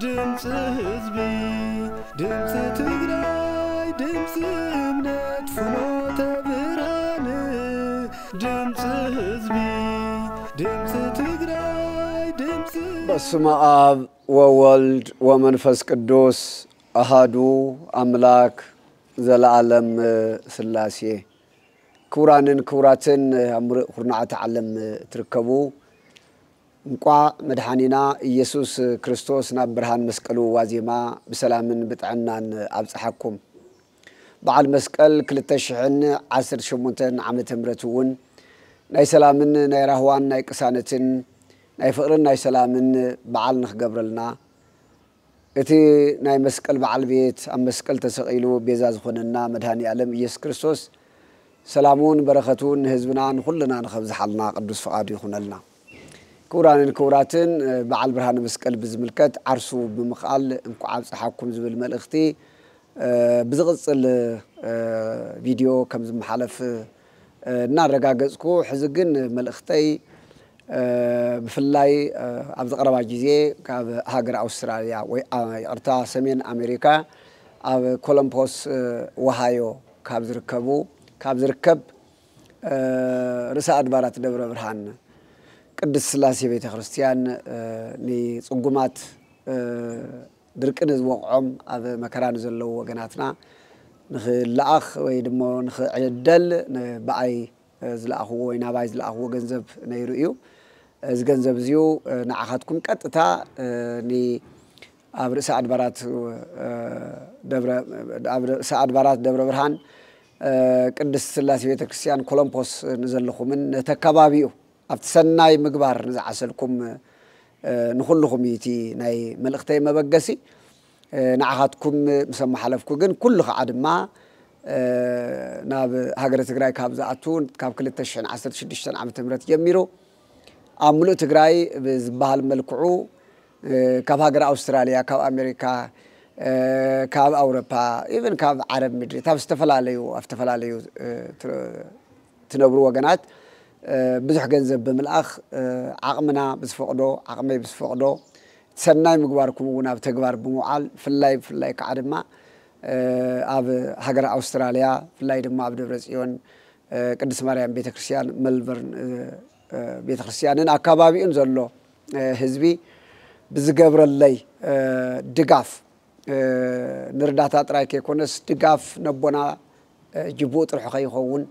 ድምጽ ህዝቢ ድምጽ ትግራይ ድምጽ እምነት ፍኖተ ብርሃን ድምጽ ህዝቢ ድምጽ ትግራይ ድምጽ በስመ አብ ወወልድ ወመንፈስ ቅዱስ አሃዱ አምላክ ዘለዓለም ሥላሴ ክቡራንን ክቡራትን ሁርናዓት ዓለም ትርከቡ እንቋ መድኃኒና ኢየሱስ ክርስቶስ ናብ ብርሃን መስቀሉ ዋዜማ በሰላምን በጥዕናን አብጽሐኩም በዓል መስቀል 2018 ዓመተ ምህረቱን ናይ ሰላምን ናይ ራህዋን ናይ ቅሳነትን ናይ ፍቅርን ናይ ሰላምን በዓል ንኽገብረልና እቲ ናይ መስቀል በዓል ቤት ኣብ መስቀል ተሰቂሉ ቤዛ ዝኾነና መድኃኒ ዓለም ኢየሱስ ክርስቶስ ሰላሙን በረኸቱን ህዝብና ንኹልና ንኸብዝሓልና ቅዱስ ፈቃዱ ይኹነልና كوران كوراتن بعل برهان مسكال بزملكات عرسو بمقال انكو عبس حاكم زبل ملختي بزغص الفيديو كم زم حالف نار رقاقزكو حزقن ملختي بفلاي عبز قربا جيزي كاب هاجر أستراليا ويارتا سمين أمريكا أو كولومبوس وهايو كابز ركب رساء أدبارات دبر برهان ቅድስ ሥላሴ ቤተ ክርስቲያን ንጽጉማት ድርቅን ዝወቅዖም ኣብ መከራን ዘለው ወገናትና ንኽላኣኽ ወይ ደሞ ንኽዕደል ንበኣይ ዝለኣኽዎ ወይ ናባይ ዝለኣኽዎ ገንዘብ ነይሩ እዩ እዚ ገንዘብ እዚኡ ንዓኻትኩም ቀጥታ ኣብ ርእሰ ኣድባራት ደብረ ብርሃን ቅድስ ሥላሴ ቤተ ክርስቲያን ኮሎምፖስ ንዘለኹምን ተከባቢኡ أفتسناي مقبار نزعسلكم نخلكم يتي ناي ملختي مبقسي نعهدكم مسمى حلفكم جن كل خاد ما ناب هاجر تجراي كاب زعتون كاب كل تشن 10 عام تمرت يميرو عملو تجراي بزبال ملكعو كاب هاجر أستراليا كاب أمريكا كاب أوروبا even كاب عرب مدري تاب استفلا عليو تنبرو وجنات بزح جنزب بملأخ عقمنا بسفقدو عقمي بسفقدو تسناي مقباركم وناب تقبار بموعال في اللاي كعدما أب هاجر أستراليا في اللاي دم عبد الرزيون قدس مريم بيت كريستيان ملبورن بيت كريستيان أكابابي انزلوا حزبي بزقبر اللاي دقاف نرداتات رايكي كونس دقاف نبونا جبوت رحقي خون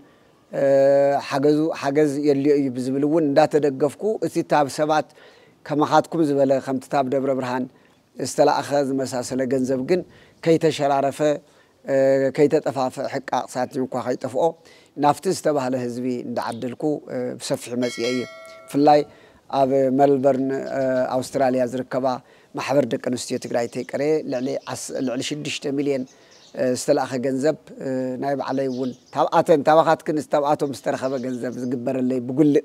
حجز يلي بزبلون دا تدقفكو استتاب سبات كما خاتكم زبالة خم تتاب دبر برهان استلا أخذ مساسلة جنزب جن كي تشرعرفه كي تتفاف حق ساعتين كوا خي تفقو نافتز تبع له حزبي ندعدلكو بسفح مسيئية في اللاي أب ملبورن أستراليا زركبا محور دك نستيو تقرأي تكري لعلي شدشت مليون استلا أخذ جنزب نايب عليون تابعات كن استبعاتهم استرخبا جنزب زقبر اللي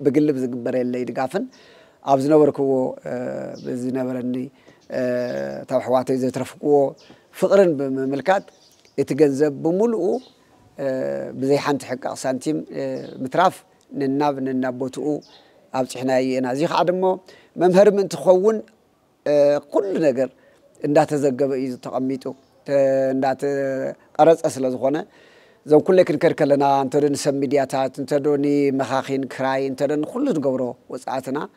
بقلب زقبر اللي دقافن أبزنا وركو بزنا برني تابحواتي زي ترفقو فقرن بملكات يتجنزب بملؤ بزي حنت حق سنتيم متراف ننابوتو أبصحنا ينا زي خادمو ممهر من تخون كل نجر إن ده تزقب إذا تقميتو ندات قرص أصل زخونة زو كل كنكركلنا انتدن سميدياتات انتدوني مخاخين كراي انتدن كل تجبرو وساعتنا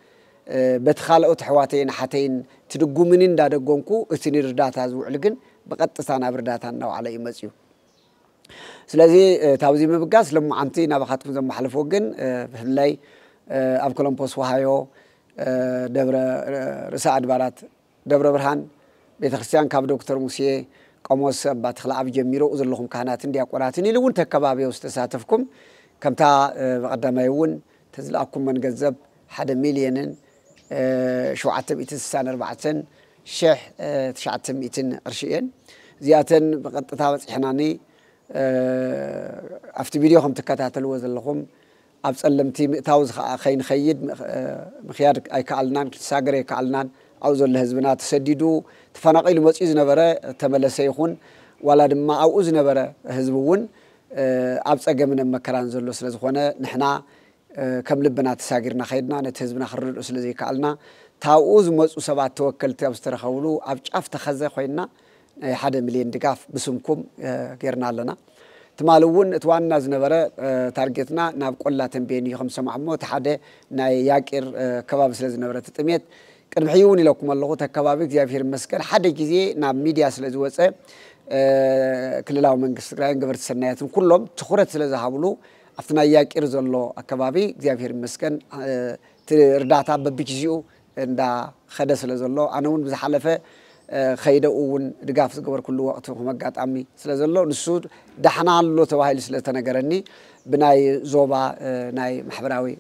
بتخالقوا تحواتين حتين تدقوا منين دا دقونكو استني رداتا زوعلقن بقطتانا برداتنا وعلى يمزيو سلازي تاوزي مبقاس لما عنتي نابخاتكم زي محلفو جن بهلاي اب كولومبوس وهايو دبر رساء أدبارات دبر برهان بيت كريستيان كاب دكتور موسى قاموس باتخلا أب جميرو أزلهم كهناتين دياقوراتين اللي ونت كبابي واستساتفكم كم تا قدام يون تزلأكم من جذب 1 مليون شو عتب إتسان 4 شح 900 قرشين زيادة بقد تابت إحناني أفتي فيديو خم تكتاتلو أزلهم أبسلمتي تاوز خين خيد مخيار أي كعلنان ساقري كعلنان أوزل الهزبنات تسددو تفنقيل مسئز نبرة تملس يخون ولا دم أوز نبرة هزبون ኣብ ፀገምን መከራን ዘሎ ስለ ዝኾነ ንሕና ከም ልብና ተሳጊርና ኸይድና ነቲ ህዝብና ክርድኡ ስለ ዘይከኣልና ታብኡ ዝመፁ ሰባት ተወከልቲ ኣብ ዝተረኸብሉ ኣብ ጫፍ ተኸዘ ኮይና 1 ሚልዮን ድጋፍ ብስምኩም ጌርና ኣለና ትማል እውን እቲ ዋና ዝነበረ ታርጌትና ናብ ቆላ ተንቤን እዩ ከም ሰማዕሞ እቲ ሓደ ናይ ያቂር ከባቢ ስለ ዝነበረ ጥሜት ቅድሚ ሕጂ እውን ኢለኩም ኣለኹ እቲ ከባቢ እግዚኣብሔር ይመስገን ሓደ ግዜ ናብ ሚድያ ስለ ዝወፀ ክልላዊ መንግስቲ ትግራይን ገበርቲ ሰናያትን ኩሎም ትኩረት ስለ ዝሃብሉ ኣብቲ ናይ ያቂር ዘሎ ኣከባቢ እግዚኣብሔር ይመስገን እርዳታ በቢግዚኡ እንዳ ኸደ ስለ ዘሎ ኣነ እውን ብዝሓለፈ خيدة وون دقاف زقبر كل وقت ومقات عمي سلازلو نسود دحنا له تواهيل سلتناقرني بناي زوبا ناي محبراوي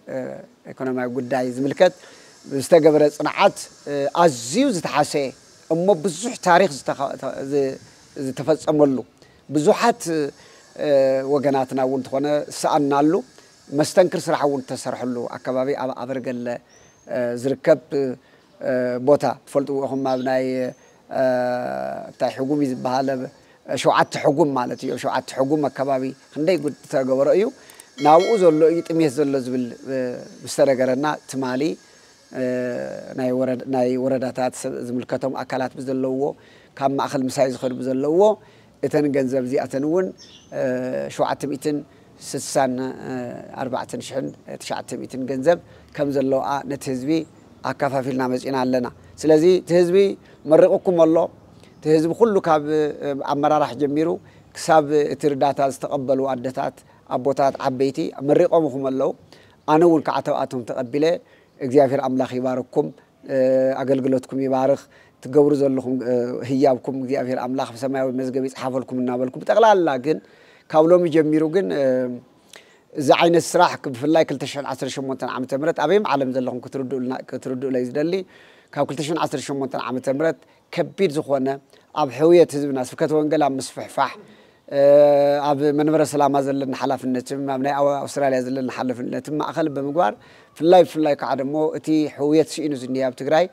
ايكونومي قداي زملكت استقبر صناعات ازيو زتحاسي اما بزح تاريخ زتفصملو بزحات وقناتنا وون تخونه سألنالو مستنكر سرحون تسرحلو اكبابي ابرقل زركب بوتا تفلتو هم بناي تاع حكومي زباله شوعات حكوم مالتي شوعات حكوم كبابي خندي قد تغبر ايو ناو زلو يطميس زلو زبل بسترغرنا تمالي ناي ورداتات زملكتهم اكلات بزلوو كم اخل مساي زخر بزلوو اتن ገንዘብ ዚአተንውን 764 ገንዘብ ከም ዘለዋ ነቲ ህዝቢ አካፋፊልና መጽና ኣለና ስለዚህ ህዝቢ መረቁኩም ኣሎ ህዝቢ ሁሉ ካብ አመራራህ ጀሚሩ ክሳብ እትርዳታ ዝተቀበሉ አደታት አቦታት አበይቲ መረቆምኩም ኣለው ኣነውን ከዓተውአቶም ተቀቢለ እግዚአብሔር አምላኽ ይባርኩም አገልግሎትኩም ይባርኽ تجور زلهم هيابكم እግዚአብሔር አምላኽ በሰማያዊ መዝገብ ይጻፈልኩም እናበልኩም ተቀላላ ግን ካብሎም ይጀምሩ ግን እዚ ዓይነት ስራሕ ብፍላይ 2018 ዓመተ ምህረት አበይም ዓለም ዘለኹም ክትርዱ ላይ ዝደሊ ካብ 2018 ዓመተ ምህረት ከቢድ ዝኾነ ኣብ ሕውየት ህዝብና ስብከተ ወንጌል ኣብ መስፍሕፋሕ ኣብ መንበረ ሰላማ ዘለና ሓላፍነት ኣብ ናይ ኣውስትራልያ ዘለና ሓላፍነት ማእኸል ብምግባር ፍላይ ከዓ ደሞ እቲ ሕውየት ሲኢኑ ዝንያ ኣብ ትግራይ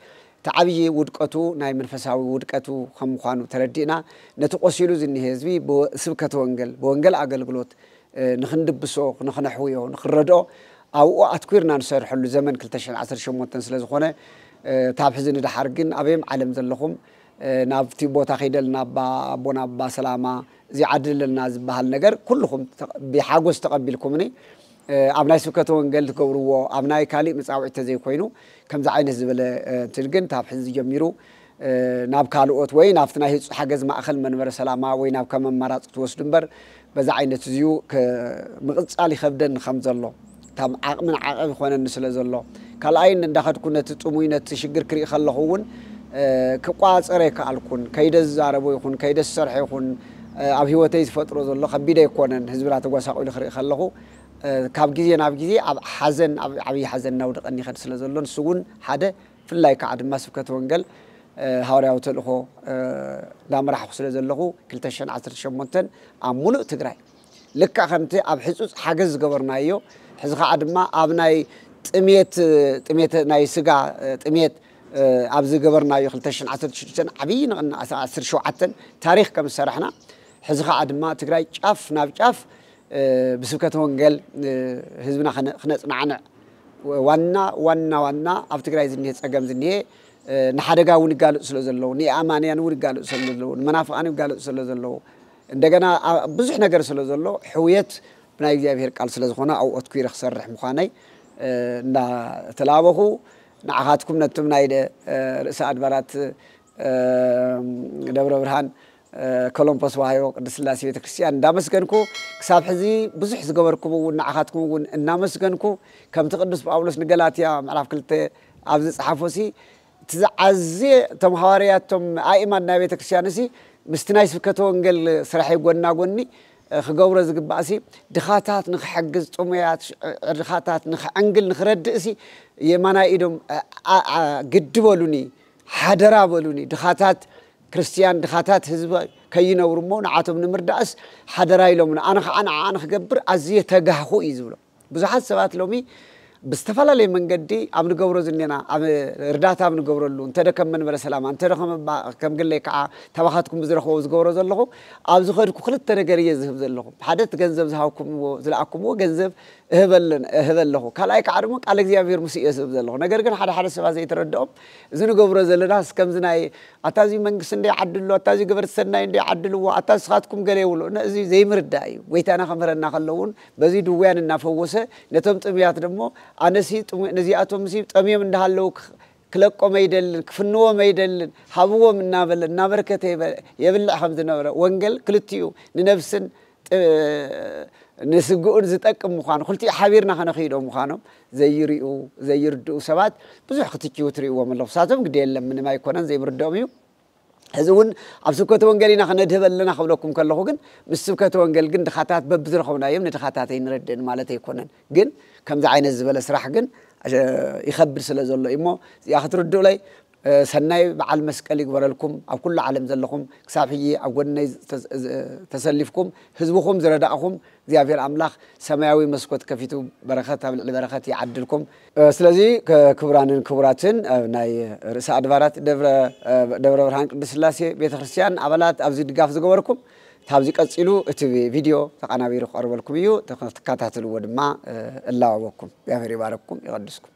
تعبي ودقته ناي منفساوي ودقته خم خوانو تردينا نتقصيلو زني هزبي بسبكة وانجل أقلقلوت نخندبسو نخنحويو نخردو أو أتكويرنا نسير حلو زمن كلتشن 10 شموت تنسل زخونة تاب حزن ده حرقين أبيم علم ذلهم نافتي بوتا خيدل نابا بونا با سلامة زي عدل الناس بهالنجر كلهم بحاجة تقبلكمني أبناء سبكة وانجل تقولوا أبناء كالي مساوي تزي كوينو كم زعين الزبالة تلقين تاب حزن جميرو ناب كالوت وين نافتنا هي حجز ما أخل من ورا سلامة وين ناب كم مرات توسدنبر بزعين تزيو كمقص علي خبدن خمس الله تام من عقب إخوانا النسل الله كلاين دخلت كنا تتومين تشجر كري خلهون كقاص أريك علىكون كيد الزاربو يكون كيد السرح يكون أبي هو تيز فترة الله خبيده يكونن هزبرات واسع إلى خير خلهو كاب جزء ناب جزء حزن أبي حزن نود أني خد سلزلون سجون هذا في اللايك عاد ما سبكت وانجل هوري أوتلخو دام راح سلزلخو كلتشان 10 شمونتن عملو تجري لك أخنتي أب حسوس حجز جبرنايو حزق عاد ما أبناي تميت ناي سجا تميت أبز جبرنايو كلتشان 10 شن عبين 10 شو عتن تاريخ كم سرحنا حزق عاد ما تجري شاف ناب شاف بسبكة وانجل حزبنا خنت معنا وانا أفتكر زنيه أجمع زنيه نحرجا ونقال سلزلو ني أمانيا ونقال سلزلو منافع أنا وقال سلزلو عندنا بزح نجار سلزلو حويت بناي جابير قال سلزخونا أو أذكر خسر رحمخاني نا تلاوه نعهاتكم نتمنى سعد برات دبر برهان كولومبوس وهايو قدس الله سيبت كريستيان دامسكنكو كساب حزي بزح زقبركم ونعهاتكم ونامسكنكو كم تقدس بأولوس نقلاتيا معرف كلت أبز صحافوسي تزعزي تم حوارياتهم آئمان نبي تكريستيانسي مستنايس فكتو انجل سرحي قونا قوني خقورة زقباسي دخاتات نخ حجز طميات دخاتات نخ انجل نخردسي يمانا ايدهم قد بولوني حدرا بولوني دخاتات كريستيان دخاتات حزب كينا ورمون عاتم نمرداس حدراي لهم انا خجبر ازيه تجهخو يزبلو بزحات سبات لومي باستفلا لي من قدي عم نجبر زنينا عم ردات عم نجبر اللون تركم من بلا سلام أنت رقم كم قل لك تبعاتكم بزرخوا وزجبر زلهم عاوز خيركم خلت ترجري يذهب زلهم حدث جنزب زهاكم وزلعكم وجنزب هبل له كلايك عرمك على زيافير مسيء يذهب زلهم نجرجن حدا سبعة زي تردهم زين جبر زلناس كم زناي أتازي من سندي عدلوا أتازي جبر السنة عندي عدلوا أتاز خاتكم قليولو نزي زي مرداي ويتانا خمرنا خلون بزيد وين النافوسة نتمت بيات دمو أنا سيت نزياتهم مسيب أمي من دهالوك كلكم ما يدلن كفنوا ما يدلن حبوا من النابر كتيب يبلع خمس نابر وانجل كلتيو لنفسن نسجون زتأكم مخانو قلتي حبيرنا خنا خيرو مخانو زي يردو سبات بزح ختيو تريو من لفظاتهم قديل من ما يكونن زي مردوميو هزون عبسكوت وانجلينا خنا دهبل لنا خبلكم كله جن مسبكوت وانجل جن دخاتات ببذر خونا يوم ندخاتاتين ردن مالتي يكونن جن كم زعين الزبالة سراح جن يخبر سلازله إمه ياخذ ردوا لي سناي بعل مسكلي يقبل لكم أو كل عالم زلكم كسافية أو قلنا تسلفكم حزبكم زرداءكم زيافير أملاخ سماوي مسكوت كفيتو بركاتها لبركات يعدلكم سلازي كبراتن ناي رئيس أدوارات دبر برهان بسلاسي بيت خريستيان عبالات أبزيد قاف زقوركم تابزيك أسئلو تبي فيديو تقنا بيرو قرب لكم يو تكاتاتلو ودما الله وبكم يغفر يبارككم يقدسكم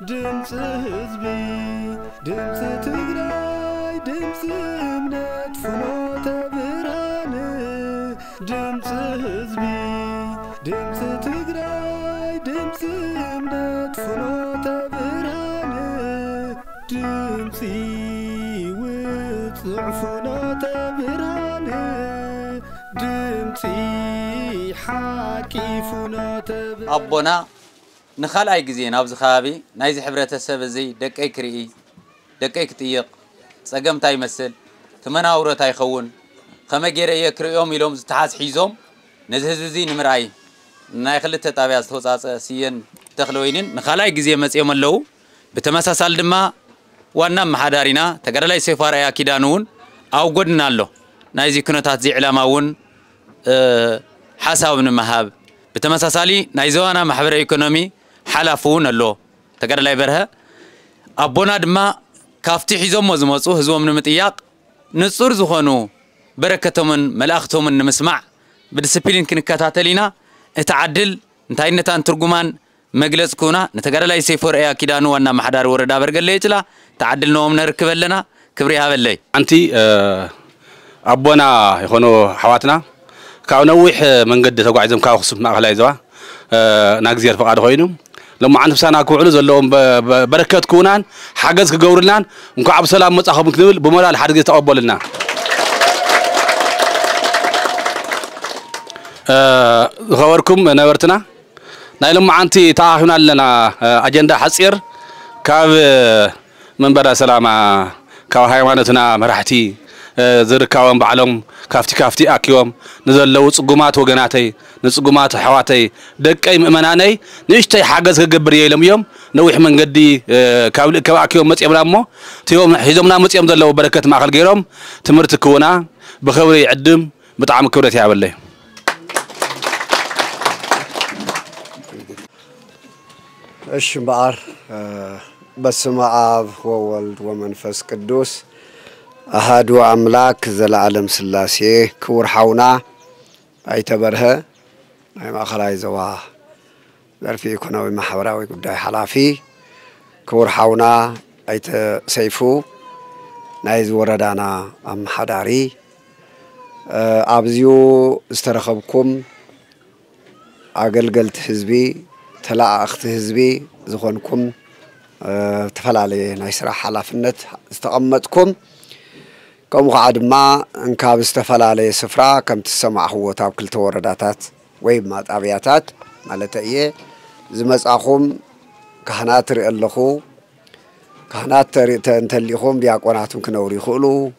دمس حزبي دمس تግራይ دمس እምነት ፍኖተ ብርሃን دمس حزبي دمس تግራይ دمس እምነት ፍኖተ ብርሃን دمس ውጽዕ ፍኖተ ብርሃን دمس ሓቂ ፍኖተ أبونا نخال أي جزين أبز خابي نايز حبرة السبزي دقيق كريء دقيق تيق سجم تاي مسل ثمن أورا تاي خون خما جرى يكريهم يلوم تحاس حيزهم نزهزين مراي نايخلت تتابع توصاص سين تخلوينين نخال أي جزين مس يوم اللو بتمسا سالدما وانا محدارينا تقدر لا يسافر يا كيدانون أو قدنا له نايز يكونوا تاتزي علاماون حساب من مهاب بتمسا سالي نايزوانا محبر إيكونومي حلفون اللو تقدر لا يبرها أبونا دما كافتي حزوم مزموصو هزوم من متياق نصور زخونو بركتهم من ملاختهم من مسمع بالدسبلين كنكاتاتلينا اتعدل انتاي نتان ترجمان مجلس كونا نتقدر لا يسافر ايا كيدانو وانا محدار وردا برقل ليجلا تعدل نوم نركب لنا كبريها باللي انتي أبونا يخونو حواتنا كاو نوح من قد تقعدهم كاو خصم ناقلا يزوا ناقزير فقاد خوينو لما عند بسانا كوعلو زلهم بركات كونان حاجز كجورلان ونكعب سلام متصاحب كنبل بمرال حاجز تقبلنا خبركم نورتنا نايلم عنتي تعاهنا لنا أجندة حصير كاب من برا سلامة كاب هايمانتنا مرحتي زركاوم بعلم كافتي أكيوم نزل لو صقومات وجناتي نصقومات حواتي دقي مأمناني نشتي حاجز كجبريه لهم يوم نوح من قدي كاكيوم متيم لامو تيوم حزمنا متيم زلوا بركة مع خلق يوم تمرت كونا بخوري عدم بطعم كورتي عبالله الشمبار بسم آب وولد ومنفس قدوس أحد أملاك ذل عالم سلاسي كور حونا أي تبرها أي ما خلاي زوا ذرفي كناوي محوراوي قداي حلافي كور حونا أي تسيفو نايز وردانا أم حداري أبزيو استرخبكم أقلقلت حزبي تلا أخت حزبي زخونكم تفلالي نايسرا حلافنت استقمتكم كم قعد ما انكاب استفلالي سفرا كم تسمع هو تاب كل تورداتات ويب ما تابياتات مالتا ايه زمز اخوم كهنات رئي اللخو كهنات تنتليخوم دياقوناتهم كنوري خلو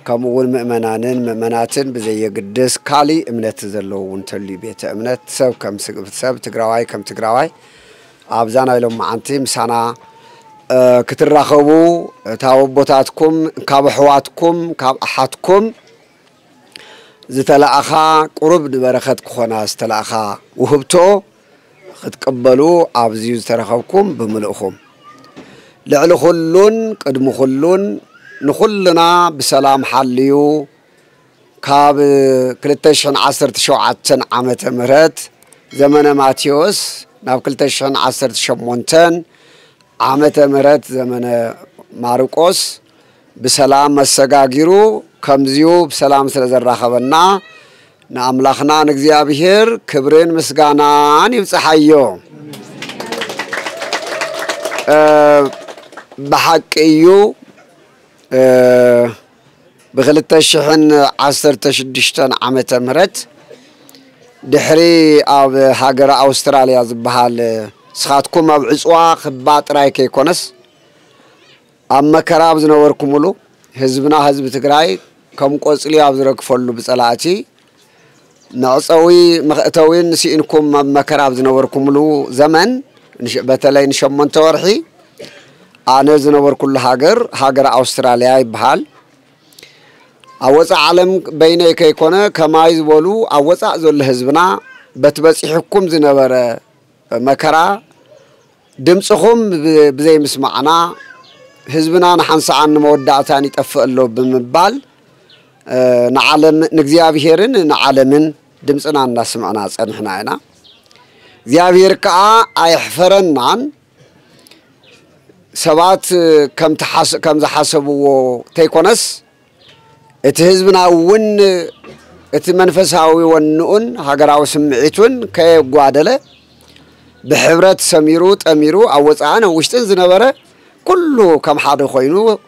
كمون مؤمناتن بزي قدس كالي امنت زلو ونتلي بيت امنت سب كم سب تقراواي كم تقراواي عبزانا يلوم معنتي مسانا ክትራኸቡ ታወቦታትኩም ካብ ኣሕዋትኩም ካብ ኣሓትኩም ዝተላኣኻ ቁሩብ ንበረኸት ክኾና ዝተላኣኻ ውህብቶ ክትቀበሉ ኣብዚ ዝተረኸብኩም ብምልእኹም ልዕሊ ኩሉን ቅድሚ ኩሉን ንኹልና ብሰላም ሓልዩ ካብ 2017 ዓመተ ምህረት ዘመነ ማቴዎስ ናብ 2018 ዓመተ ምህረት ዘመነ ማርቆስ بسلام مسجاجرو كمزيو بسلام سلزرخبنا نأملاخنا نجزي بهير كبرين مسجانا نبصحيو بحكيو بغلت الشحن 10 عامة مرت دحري أو هاجر أستراليا زبحال سخاتكم بعصوا خبات رايك يكونس أما كراب زنوركم له حزبنا حزب تجراي كم قصلي أبزرك فلو بسالاتي نعصوي مقتوين نسينكم أما كراب زنوركم له زمن بتلاين شمن تورحي أنا زنور كل هاجر أستراليا يبحال أوز عالم بينك يكونه كما يزولو أوز أزول حزبنا بتبس يحكم زنور مكرا دمسخهم بزي مسمعنا حزبنا نحنس عن مودعتاني تفعل له بمبال نعلم نجزيها بهيرن نعلمن دمسنا الناس معنا نحن هنا زيابير كا أيحفرن عن سبات كم زحسبوا تيكونس اتحزبنا ون اتمنفساوي ونؤن هاجراو سمعتون كي قادله بحبرة سميروت أميرو أوزعنا وشتن زنبرة كله كم حد خوينو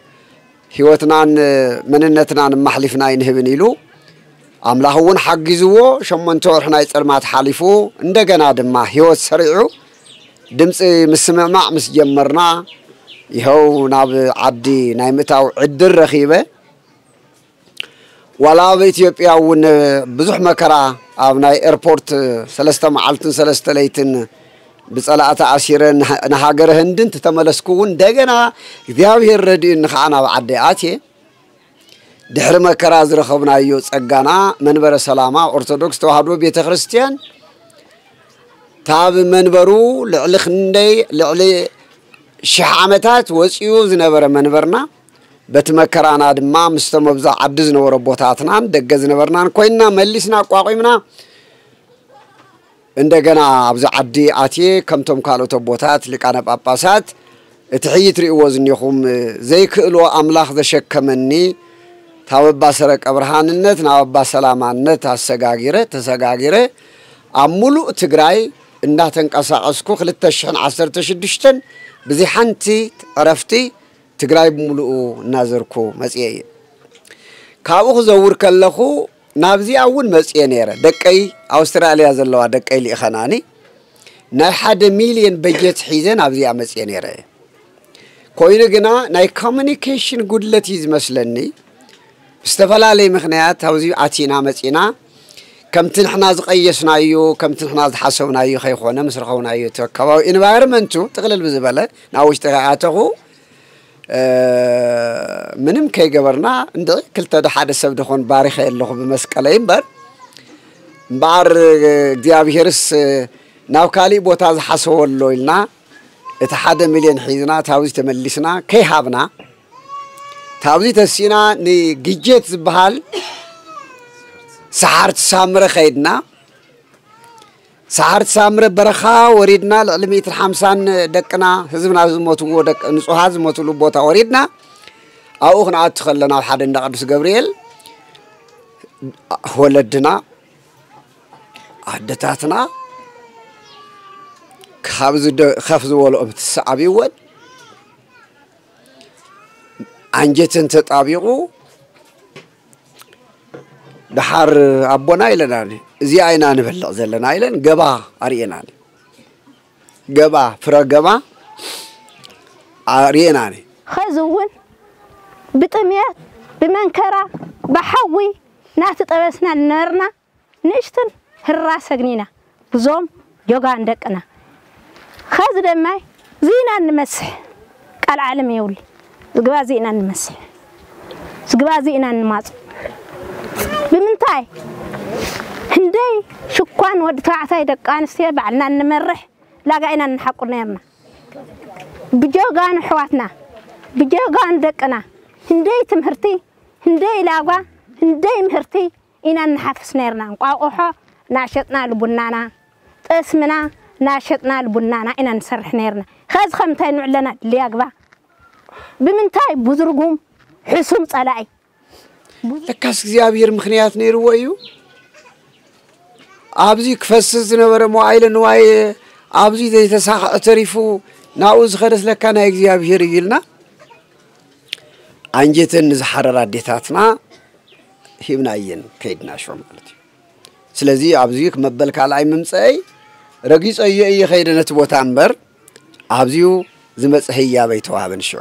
هيوتنا مننتنا محلفنا ينهبنيلو عملهون حق زوو شمن تورحنا يترمات حالفو اندقنا دما هيوت سريعو دمس مسمع مسجمرنا يهو ناب عبدي نايمتاو عد الرخيبة ولا بإثيوبيا ون بزح مكرا أبناء إيربورت سلسة معلتن سلسة ليتن بصلاة عشيرة نهاجر هندن تتملسكون دجنا ذهبه الردين خانا بعدياتي دحر مكرا زرخبنا يوز أجنا منبر السلامة أرثوذكس توحدو بيت خريستيان تاب منبرو لعلي خندي لعلي شحامتات وسيوز نبر منبرنا بتمكرانا دما مستمبزا عدزنا وربوتاتنا دجزنا برنا كوينا ملسنا قواقيمنا عندنا أبز عدي آتي كم توم كالو تبوتات لكأنا باباسات تحيي تريوز نيخوم زي كلو أملاخ ذا شك مني تاوب باسرك أبرهان النت ناوب باسلام النت هالسجاجرة تسجاجرة عملو تجراي إنها تنقص عسكو خلت تشحن 10 تشدشتن بزي حنتي عرفتي تجراي بملو نازركو مسيء كابو زور كلخو نابزي أول مسيء نيرة دكاي أستراليا زلوا دكاي لي خناني نحد مليون بجت حيزن نابزي مسيء نيرة كوينه جنا ناي communication قدلتيز مثلاًني استفلا لي مخنيات هوزي عتينا مسينا كم تنحنا زقيسنا يو كم تنحنا حسبنا يو خيخونا مسرخونا يو توكوا environmentو تغلل بزبالة ناوش تغياته منم كي جبرنا عند كل تدا حد السبت خون بارخ اللي هو بمسكالين بار ديابيرس ناوكالي بوتاز حسول لويلنا اتحاد مليون حيزنا تاوزي تملسنا كي هابنا تاوزي تسينا ني جيجيت بحال سحرت سامرة خيدنا سحرت سامرة برخا وريدنا لعلمية الحمسان دكنا حزبنا زموتو دك نصوها زموتو لبوتا وريدنا أو خنا أدخلنا وحد النقدس جبريل ولدنا عدتاتنا خفز ولا بتسعبي ود عنجتن تطابيقو دحر أبونا إلنا زي عينا نبلغ زلنا إلنا جبا أرينا جبا فرق جبا أرينا خزون بتميات بمنكرة بحوي ناس تطبسنا النارنا نشتن هالراس جنينا بزوم يوجا عندك أنا خز دماي زينا نمسح كالعالم يولي زقبازينا نمسح زقبازينا نماط بمنتاي هندي شكوان ود تعتاي دقان استي بعلنا نمرح لاقينا نحق نيرنا بجوغان حواتنا بجوغان دقنا هندي تمهرتي هندي لاغا هندي مهرتي إنا نحفس نيرنا نقاقوحو ناشطنا لبنانا اسمنا ناشطنا لبنانا إنا نسرح نيرنا خاز خمتين نعلنا اللي أقبع بمنتاي بزرقوم حسوم صلاعي لكاس እግዚአብሔር ምክንያት ነይሩ ወዩ አብዚ ክፈስስ ነበረ ሞዓይለ ንዋይ አብዚ የተሳኸ ተሪፉ ናኡዝ ኸደስ ለካ ናይ እግዚአብሔር ይልና አንጀተን ዝሐረራ ዴታትና ሂብናየን ከይድናሾ ማለት ስለዚህ አብዚ ከመበል ካልአይ ምምጽይ ረጊጽየ የኸይደነት ቦታ አንበር አብዚው ዝመጽህያ በይተዋብን ሾ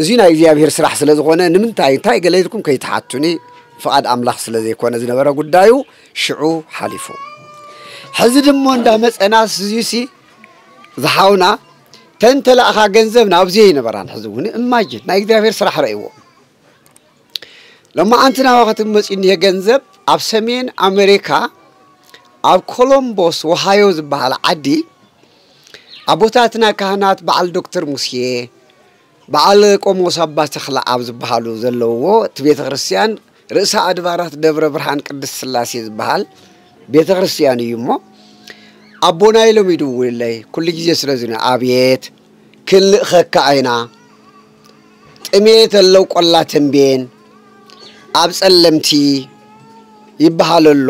እዚና እግዚአብሔር ስራሕ ስለዝኾነ ንምንታይ ታይ ገለይልኩም ከይተሓቱኒ ፍቃድ አምላኽ ስለዘይኮነ ዝነበረ ጉዳዩ ሽዑ ሓሊፉ ሕዚ ድሞ እንዳመጸናስ እዚሲ ዝሓውና ተንተላኻ ገንዘብ ናብዚ ይነበራን ሕዚውን እማጅን ናይ እግዚአብሔር ስራሕ ረእይዎ ለማ አንተና ወቅት መጽኒ የገንዘብ ኣብ ሰሜን አሜሪካ ኣብ ኮሎምቦስ ኦሃዮ ዝበሃል ዓዲ አቦታትና ካህናት በዓል ዶክተር ሙሴ በዓል ቆሞስ አባ ተኽላ ኣብ ዝበሃሉ ዘለውዎ ቤተ ክርስቲያን ርእሰ አድባራት ደብረ ብርሃን ቅድስት ስላሴ ዝበሃል ቤተ ክርስቲያን እዩሞ አቦና ኢሎም ይድውልለይ ኩሉ ጊዜ ስለዝነ አብየት ክልእኸካ አይና ጥሜት ለው ቆላ ተንቤን ኣብ ጸለምቲ ይበሃለሎ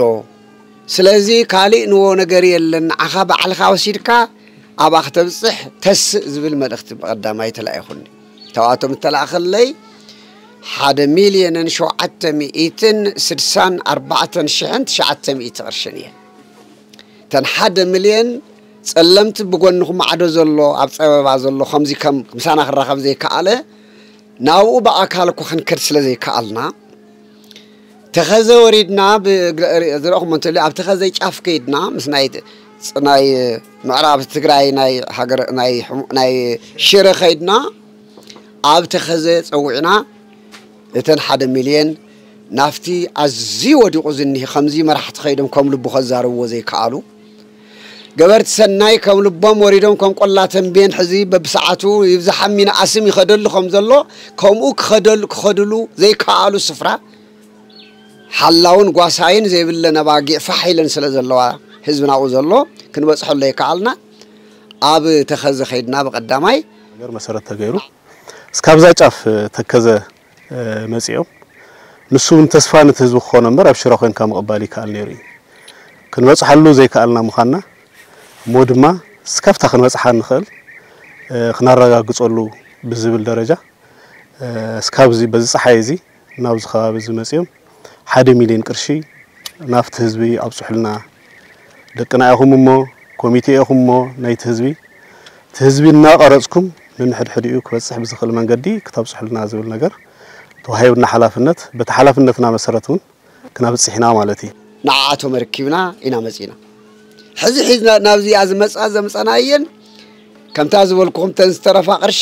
ስለዚህ ካልእ ንዎ ነገር የለን አኻ በዓልኻ ወሲድካ ኣብ ኣኽተብጽሕ ተስ ዝብል መልእኽቲ በቀዳማይ ተላኢኹኒ ተዋቶም ተላእኸለይ 1,764,900 ቅርሽን እየ ተን 1,000,000 ጸለምቲ ብጎንኹም ዓዶ ዘሎ ኣብ ጸበባ ዘሎ ከምዚ ከም ምሳና ክራኸብ ዘይከኣለ ናብኡ በኣካል እኮ ክንከድ ስለዘይከኣልና ተኸዘ ወሪድና ዝረኹም እንተሉ ኣብ ተኸዘ ጫፍ ከይድና ምስ ናይ ምዕራብ ትግራይ ናይ ሃገር ናይ ሽረ ከይድና ኣብ ተኸዘ ፀውዕና እተን 1,000,000 ናፍቲ ኣዝዩ ወዲቑ ዝኒህ ከምዚ መራሕቲ ከይዶም ከም ልቡ ከዛርብዎ ዘይከኣሉ ገበርቲ ሰናይ ከም ልቦም ወሪዶም ከም ቆላ ተንቤን ሕዚ በብሰዓቱ ይብዛሓሚና ኣስም ይኸደሉ ከም ዘሎ ከምኡ ክኸድሉ ዘይከኣሉ ስፍራ ሓላውን ጓሳይን ዘይብለ ነባጊዕ ፋሒለን ስለ ዘለዋ ህዝብናኡ ዘሎ ክንበጽሐሉ ይከኣልና ኣብ ተኸዘ ከይድና በቀዳማይ ነገር መሰረት ተገይሩ እስካብዛ ጫፍ ተከዘ መጽዮም ንሱን ተስፋነት ህዝብ ኾነ ነበር ኣብሽራ ኮይንካ መቀባሊ ካል ነይሩ ክንበጽሐሉ ዘይከኣልና ምኻና ሞድማ እስካፍታ ክንበጽሐ ንኽእል ክናረጋግጸሉ ብዝብል ደረጃ እስካብዚ በዚ ፀሓይ እዚ ናብዚ ከባቢ ዝመጽዮም 1,000,000 ቅርሺ ናፍቲ ህዝቢ ኣብጽሑልና ደቅና ይኹምሞ ኮሚቴ ይኹምሞ ናይቲ ህዝቢ እናቀረጽኩም ንሕድሕድኡ ክበጽሕ ብዝኽእል መንገዲ ክተብጽሑልና ዝብል ነገር ተዋሂብና ሓላፍነት በተሓላፍነትና መሰረቱን ክናብጽሕና ማለት እዩ ንዓቶ መርኪብና ኢና መጽና ሕዚ ሒዝና ናብዚ ኣዝመጻ ዘምጸናየን ከምታ ዝበልኩም ተንስተረፋ ቅርሺ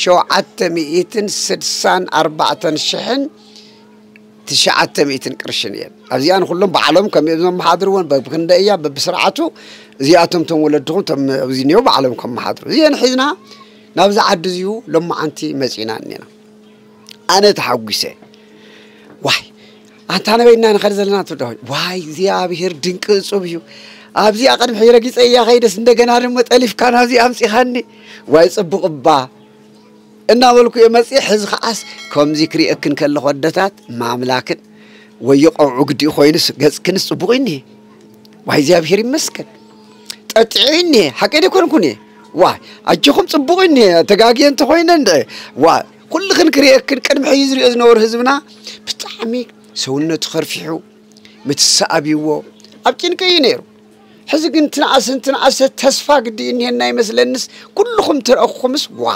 764,900 ቅርሽን እየን ኣብዚኣን ኩሎም በዓሎም ከም እዞም መሓድርዎን በብክንደእያ በብስርዓቱ እዚኣቶም ቶም ወለድኹም ቶም ኣብዚ ኒዮ በዓሎም ከም መሓድሩ እዚአን ሒዝና ናብዚ ዓዲ እዚዩ ሎማዓንቲ መጺና እኒና ኣነ ተሓጒሰ ዋይ አንተ ነበይና ንኸድ ዘለና ትደሆይ ዋይ እግዚአብሔር ድንቅ እጹብ እዩ ኣብዚ ኣቀድም ሕይረጊጸ እያ ኸይደስ እንደገና ድማ ጠሊፍካ ናብዚ ኣምጺኻኒ ዋይ ጽቡቕባ እናበልኩ የመጽእ ሕዚ ኸኣስ ከምዚ ክሪእክን ከለኹ ወደታት ማምላክን ወይቆምዑ ግዲኡ ኾይንስ ገጽክንስ ጽቡቕ እኒ ዋይ እግዚአብሔር ይመስገን ጠጥዒኒ ሓቀደ ኮንኩኒ ዋይ ኣጅኹም ጽቡቕ እኒ ተጋጊየ እንተ ኾይነ ዋ ኩልኽን ክሪእክን ቅድሚ ሕዚ ዝሪኦ ዝነበሩ ህዝብና ብጣዕሚ ሰውነቱ ኸርፊሑ ምትሰኣቢዎ ኣብ ጭንቂ እዩ ነይሩ ሕዚ ግን ትንኣሰ ተስፋ ግዲኡ እኒሄና ይመስለንስ ኩልኹም ትረአኹምስ ዋ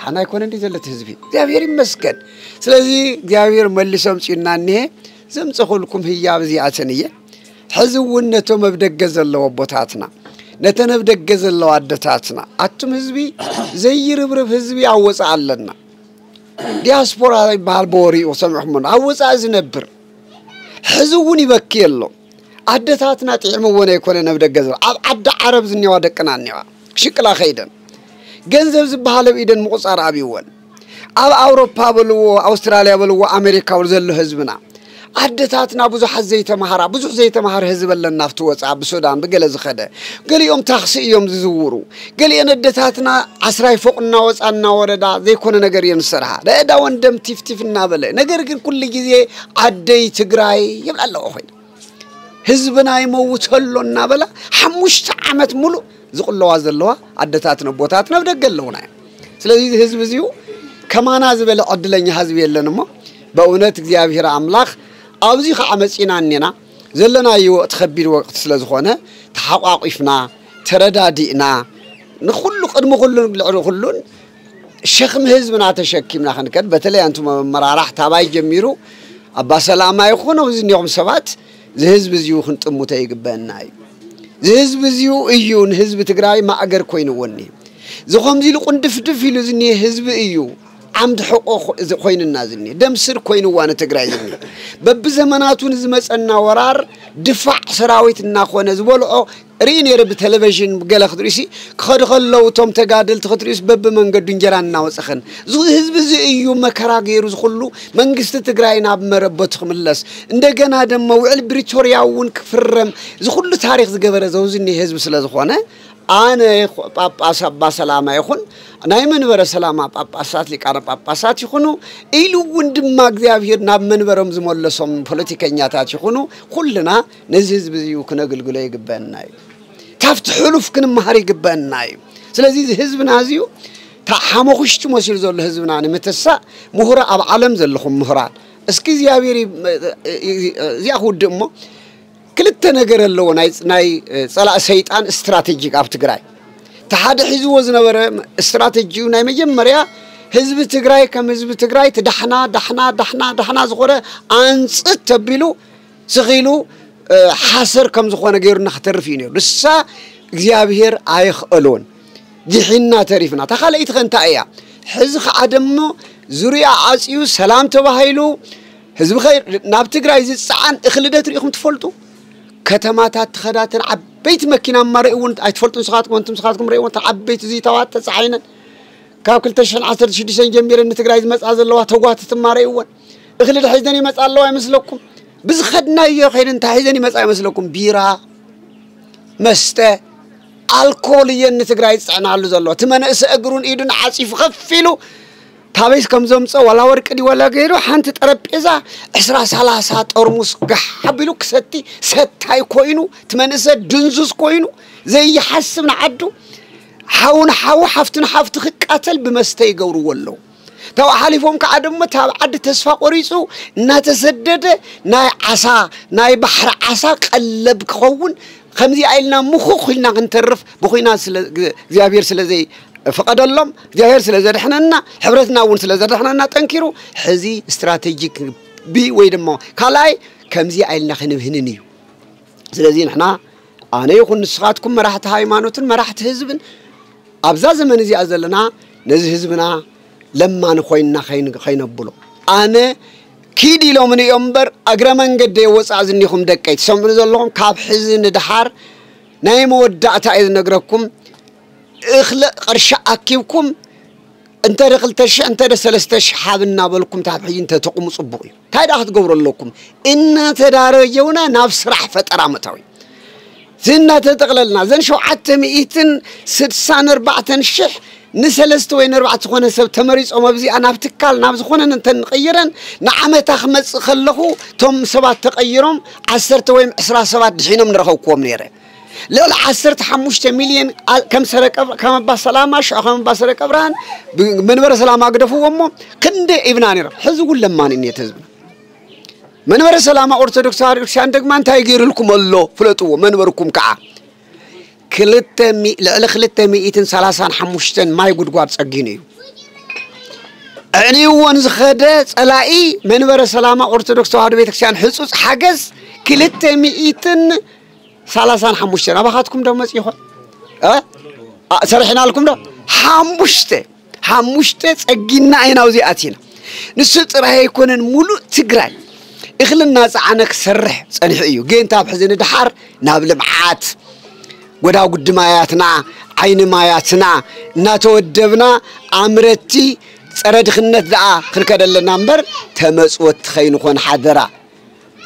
ሓና ይኮነ እንዲ ዘለት ህዝቢ እግዚአብሔር ይመስገን ስለዚ እግዚአብሔር መልሶም ጽና እኒሄ ዘምጽኹልኩም ህያብ እዚኣተን እየ ሕዚ እውን ነቶም ኣብ ደገ ዘለዎ ቦታትና نتنب دجز الله عدتاتنا أتم هزبي زي ربرب هزبي عوض علنا دياسبورا بالبوري وسمعهم من عوض أزنبر حزوني بكيلو عدتاتنا تعلمون يكون نبدجز عد عرب زني وادكنا نيوا شكلا خيدا جنزب زبالة بيدن مقصر أبيون أو أوروبا بلو أستراليا بلو أمريكا ورزلو هزبنا عدتاتنا بزح زيت مهارة بزح زيت مهار هزب لنا فتوت عب السودان بقلز خده قال يوم تخصي يوم زورو قال أنا عدتاتنا عسراي فوقنا وصلنا وردا ذي كنا نجرين السرعة لا دا وندم تفتف النابلة نجر كل جزء عدي تجراي يبقى الله أخين هزبنا يموت هلو النابلة حمش عمت ملو زق الله عز الله عدتاتنا بوتاتنا بدك قلونا سلذي هزب زيو كمان هزب له عدلني هزب يلنا ما بأونات جابير عملاق أبزي خامسين عننا زلنا يو تخبير وقت سلزخونه تحقق إفنا تردادنا نخلو قدم خلون الشخم هزبنا تشكينا خنكت بتلي أنتم مراح تباي جميرو أبا سلام يخونه وزين يوم سبات زهزب زيو خنت متيج بناي زهزب زيو إيون هزب تجراي ما أجر كوين وني زخم زي لقون دف يلزني هزب إيو عمد حقوق كوين النازني دم سر كوين وانا تجراي بب زماناتون زمس أن ورار دفاع سراويت الناخوان زبولو ريني رب تلفزيون قال خدريسي خلو توم تقادل تخدريس بب من قد نجران ناوس أخن زو هزب زي إيو مكرا غيرو زخلو من قست تجراينا بمربطهم اللس اندقنا دم موعل بريتوريا ون كفرم زخلو تاريخ زقبر زوزني هزب سلازخوانا أنا بابا سلامة يخون نايمن برا سلامة بابا سات لك أنا بابا سات يخونو إيلو وندم ما جابير ناب من برام زمول لسهم بوليتيكا نياتات يخونو كلنا نزيز بزيو كنا قلقلا يقبان ناي تافت حلوف كنا مهاري يقبان ناي سلازيز هزبنا هزيو تحامو خشتو مسير زول هزبنا أنا متسا مهرة أب عالم زلهم مهرات اسكي زيابيري زياخو دمو كل التناجر اللو ناي صلاة سيطان استراتيجيك أب تجراي تحد حزب وزن ورا استراتيجي وناي مجمريا حزب تجراي كم حزب تجراي دحنا زغورة أنس تبيلو سغيلو حاصر كم زخونا غير نختر فيني لسا جابير عايخ ألون جحنا تعرفنا تخيل يتخن تأيا حزب عدمه زريع عسيو سلام تبهيلو حزب خير ناب تجراي زي سعان إخلدت ريخم تفلتو كتماتات خداتن عبيت مكينا مرئون أيتفلتون سخاتكم وانتم سخاتكم مرئون عبيت زي توات تسعينا كاكل تشن 10 شديسين جمير إن تقرأ مسألة الله توقات تمارئون إخلد حيزني مسألة الله يمسلكم بس خدنا يا خير انت حيزني مسألة يمسلكم بيرا مسته الكوليا إن تقرأ يسعنا على الله تمنى أقرون إيدون عاصف خفلو تابيس كم زمسة ولا ورك دي ولا غيره حنت ترابيزا 10 أرموس حبيلوك ستاي كوينو تمنسة دنزوس كوينو زي حسبنا عدو حاون حفتن حفت قتل بمستي جورو ولو تو حالفهم كعدم تاب عد تسفى قريسو ناتسدد ناي عصا ناي بحر عصا قلب كون خمسي عيلنا مخو خلنا نترف بخينا زيابير سلازي فقد اللهم جاهر سلازدحنا حبرتنا ون سلازدحنا تنكرو حزي استراتيجيك بي ويدمو كالاي كمزي عيلنا خنبهننيو سلازي نحنا انا يكون نسخاتكم مراحت هايمانوتن مراحت حزبن ابزا زمن زي ازلنا نزي حزبنا لما نخوينا خينبلو انا كيدي لو من ينبر اغرا منقد يوصع زنيكم دقيت سمعوا زلهم كاب حزن دحار ناي مودعتا اذ نغركم اخلق قرشا اكيبكم انت دخلتش انت دسلستش حابنا بالكم تابعي انت تقوم صبوي تايدا تغور لكم ان تدارجونا نفس راح فطرامتاوي زنا تتقللنا زن شو عتميتن 64 شح نسلست وين 4 خونه سب تمريص او مبزي انا بتكال نابز خونه انت نقيرن نعمت اخمص خلخو توم سبات تقيرهم 10 وين 17 دحينهم نرخوكم نيره لولا 15 مليون كم سرق كم بسلامش كم بسرق برهان منبر سلام اقدفوا امو كند ابنانير حزو لما ني تزب منبر سلام اورثودكس كريستيان دغ مان تايغير لكم الله فلطو منبركم كعا كلتمي لخلتمي 35 ماي غدغاد صغينيو اني ونز خده صلاي منبر سلام اورثودكس كريستيان حصص حجز كلتمي 35 أبغاتكم دم مسيحه سرحنا لكم ده حمشته تجينا أين أوزي أتينا نسيت راه يكونن ملو تجري إخلنا عنك سرح صنيحيو جين تاب حزين دحر نابل معات وداو قدماياتنا عين ماياتنا ناتودبنا عمرتي صرد خنت دعا خنكدلنا نمبر تمصوت خين خون حضرا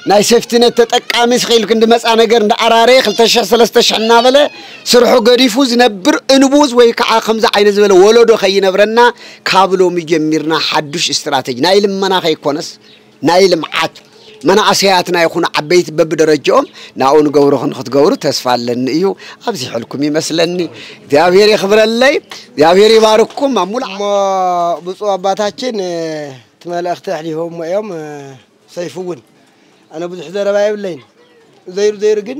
ناي سيفتنت تطقامي خيلك اند مصا ነገር እንደ አራሬ 2003 እናበለ ስርሑ ገዲፉ ዝነብር እንቡዝ ወይ ከዓ ከምዛ አይነ ዝበለ ወለዶ ከይነብረና ካብሎ ምጀምርና ሓዱሽ استراتيجي ናይ ልመና ከይኮነስ ናይ ልምዓት مناسياتنا يكون عبيت ببدرجهم ناون جورهن خد جورو تسفالن إيو أبزي حلكم يمثلني ذابير يخبر اللي ذابير يبارككم معمول ما بصواباتين تمال أختح لهم يوم سيفون أنا بدي حذر بايب لين زير جن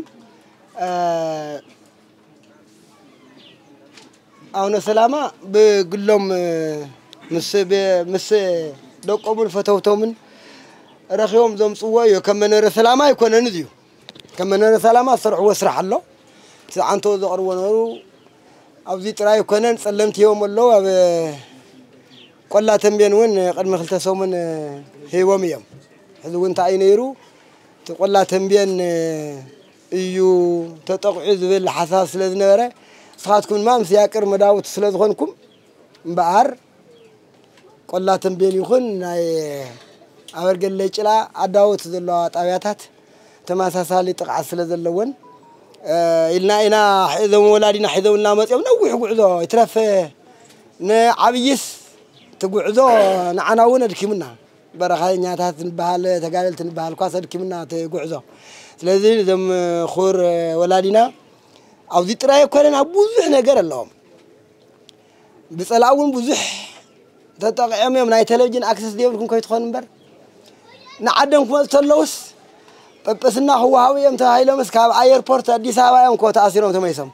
أنا سلامة بقول لهم مس دوقهم الفتوتهم رخيهم زم صوايو كم نر سلامة يكون نديو كم نر سلامة صرح وسرح الله سعنتو ذقر ونورو أو زيت راي يكون سلمت يوم الله قلا تنبين وين قد ما خلت سومن هيوم يوم هذا وين تعينيرو تقلا تنبين يو تتقعد بالحساس لذنره صحاتكم ما مسياكر مداوت سلذخونكم بحر قلا تنبين يكون أورجل ليشلا أداوت ذلوا طبيعتات تماساسالي تقع سلذلون إلنا حذو ولادنا حذو النامت يوم نوح قعدو يترف نعبيس تقعدو نعناون الكمنا برخاي نياتات البحال تقالت البحال كاس الكمنا تقعدو لذي ذم خور ولادنا أو ذي ترى يكونن بوزح نجار اللهم بسألون بوزح تتقعم يوم ناي تلفزيون أكسس ديولكم كويت خون بر نعدم كم تلوث بس إنه هو يوم تهايلهم مسكاب أيربورت أدي سوا يوم كوت أسيرهم تميسهم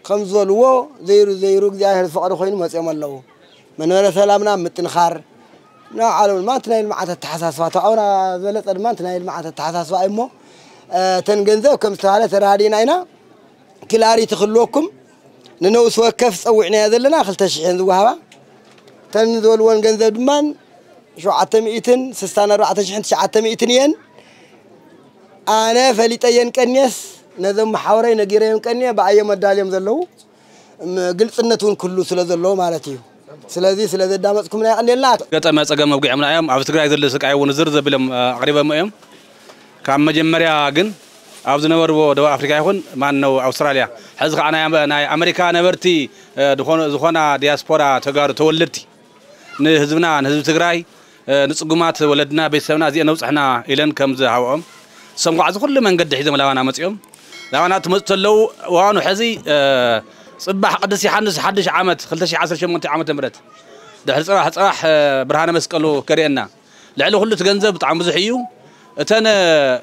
خمس زلوا زيرو جاهر فقر خوين ما سيم الله من وراء سلامنا متنخر نا على ما تنايل معه التحساس فاتو أونا زلت ما تنايل معه التحساس وأيمو تنجنزو كم استهالة رادينا هنا كلاري تخلوكم ننوس وكف سوينا هذا لنا خلت شيء ذوها تنزول وان جنزو دمان شو عتميتن سستانا رعت شحنت عتميتن ين أنا فليتين كنيس نذم محاوري نجيرين كنيا بعيا مداليم ذلو قلت إنتون كله سلا ذلو مالتيو سلا ذي دامتكم لا قال لا قطع ما تجمع موقع من أيام عرفت قاعد ذل سك عيون زر ذبلهم قريبا ما أيام كم مجمريا جن عاوزنا ورو دوا أفريقيا يكون ما إنه أستراليا حزق أنا أمريكا نبرتي دخونا دياسبورا تجار تولدتي نهزمنا نهزم تجراي نسقمات ولدنا بيسمنا زي نوص إحنا إلين كم زهاوهم سمع عز كل من قد حزم لوانا مسيوم لوانا تمثلوا وانو حزي صباح قدس يحنس حدش عامت خلتش 10 شمنت عامت مرت ده صراح برهانه مسقلو كرينا لعلو كله تجنزب طعم زحيو اتن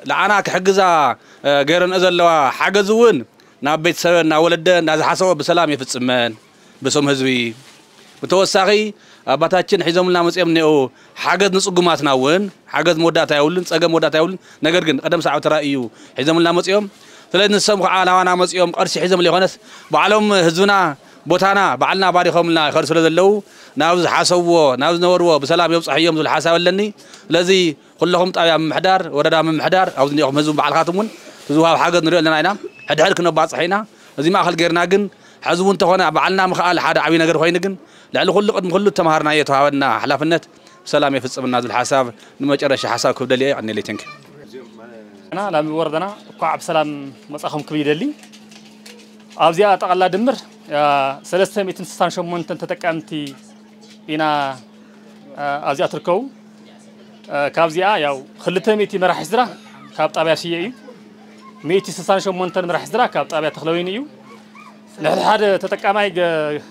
لعنا كحجزا غيرن ازلوا حجزون نابيت سبنا ولده ناز حسوا بسلام يفصمن بسم حزبي متوساخي أباتاتشين حزام لنا مسيم نيو حاجات نسقماتنا وين حاجات مودات يقولن سجى مودات يقولن نجرجن قدم ساعة ترى حزام لنا مسيم ثلاث نسمع على وانا مسيم أرش حزام اللي خنس بعلم هزونا بوتانا بعلنا باري خملنا خرس ولا ذلو ناوز حاسوا ناوز نوروا بسلام يوم صحي يوم ذو الحاسة ولني الذي كلهم طايا محدار وردا من محدار أو ذني يوم هزوم بعل خاتمون هزوها حاجات نريد لنا هنا حد كنا بعض صحينا زي ما أخل غيرنا جن حزون تهونا بعلنا مخال حدا عوي نجر خوين جن لعله كله تمهرنا يتهاودنا حلافنت سلام يفصل الناس الحساب نمجرش حساب كبدلي عني اللي تنك أنا لما وردنا قاعد سلام مسأخهم كبير لي أبزيا تقلا دمر سلسلة ميتين سان شو مونتن تتكامتي إنا أبزيا تركو كابزيا ياو خلته ميتي مرح زرا كاب طابع شيء ميتي سان شو مونتن مرح زرا كاب طابع تخلوينيو لهذا تتكامي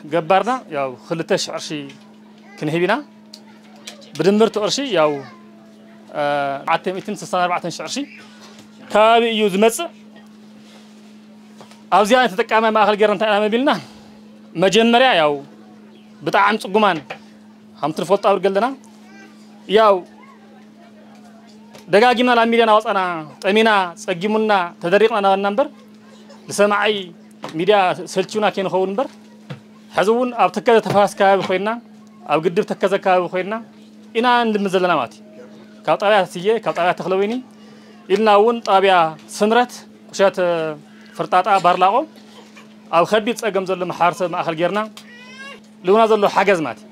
جبرنا ياو خلتش عرشي كنهبينا بدمر تقرشي ياو عتم 264 عرشي كابي يوزمص أوزيان تتكامي ما أخل جرنت أنا مبيلنا مجمريا ياو بتاعم صقمان هم ترفضت أور قلنا ياو دقاقينا لاميلنا وصنا تأمينا سجيمنا تدريقنا النمبر لسمعي ميديا سلتشونا كين خون بر حزون أب تكذا تفاس كاب خوينا أو قدر تكذا كاب خوينا إنا عند مزلنا ماتي كطبيعة سيء كطبيعة تخلويني إلنا ون طبيعة سمرت وشات فرطاطة بارلاقو أو خبيت أجمع زلنا محارس ما آخر جرنا لونا زلوا حجز ماتي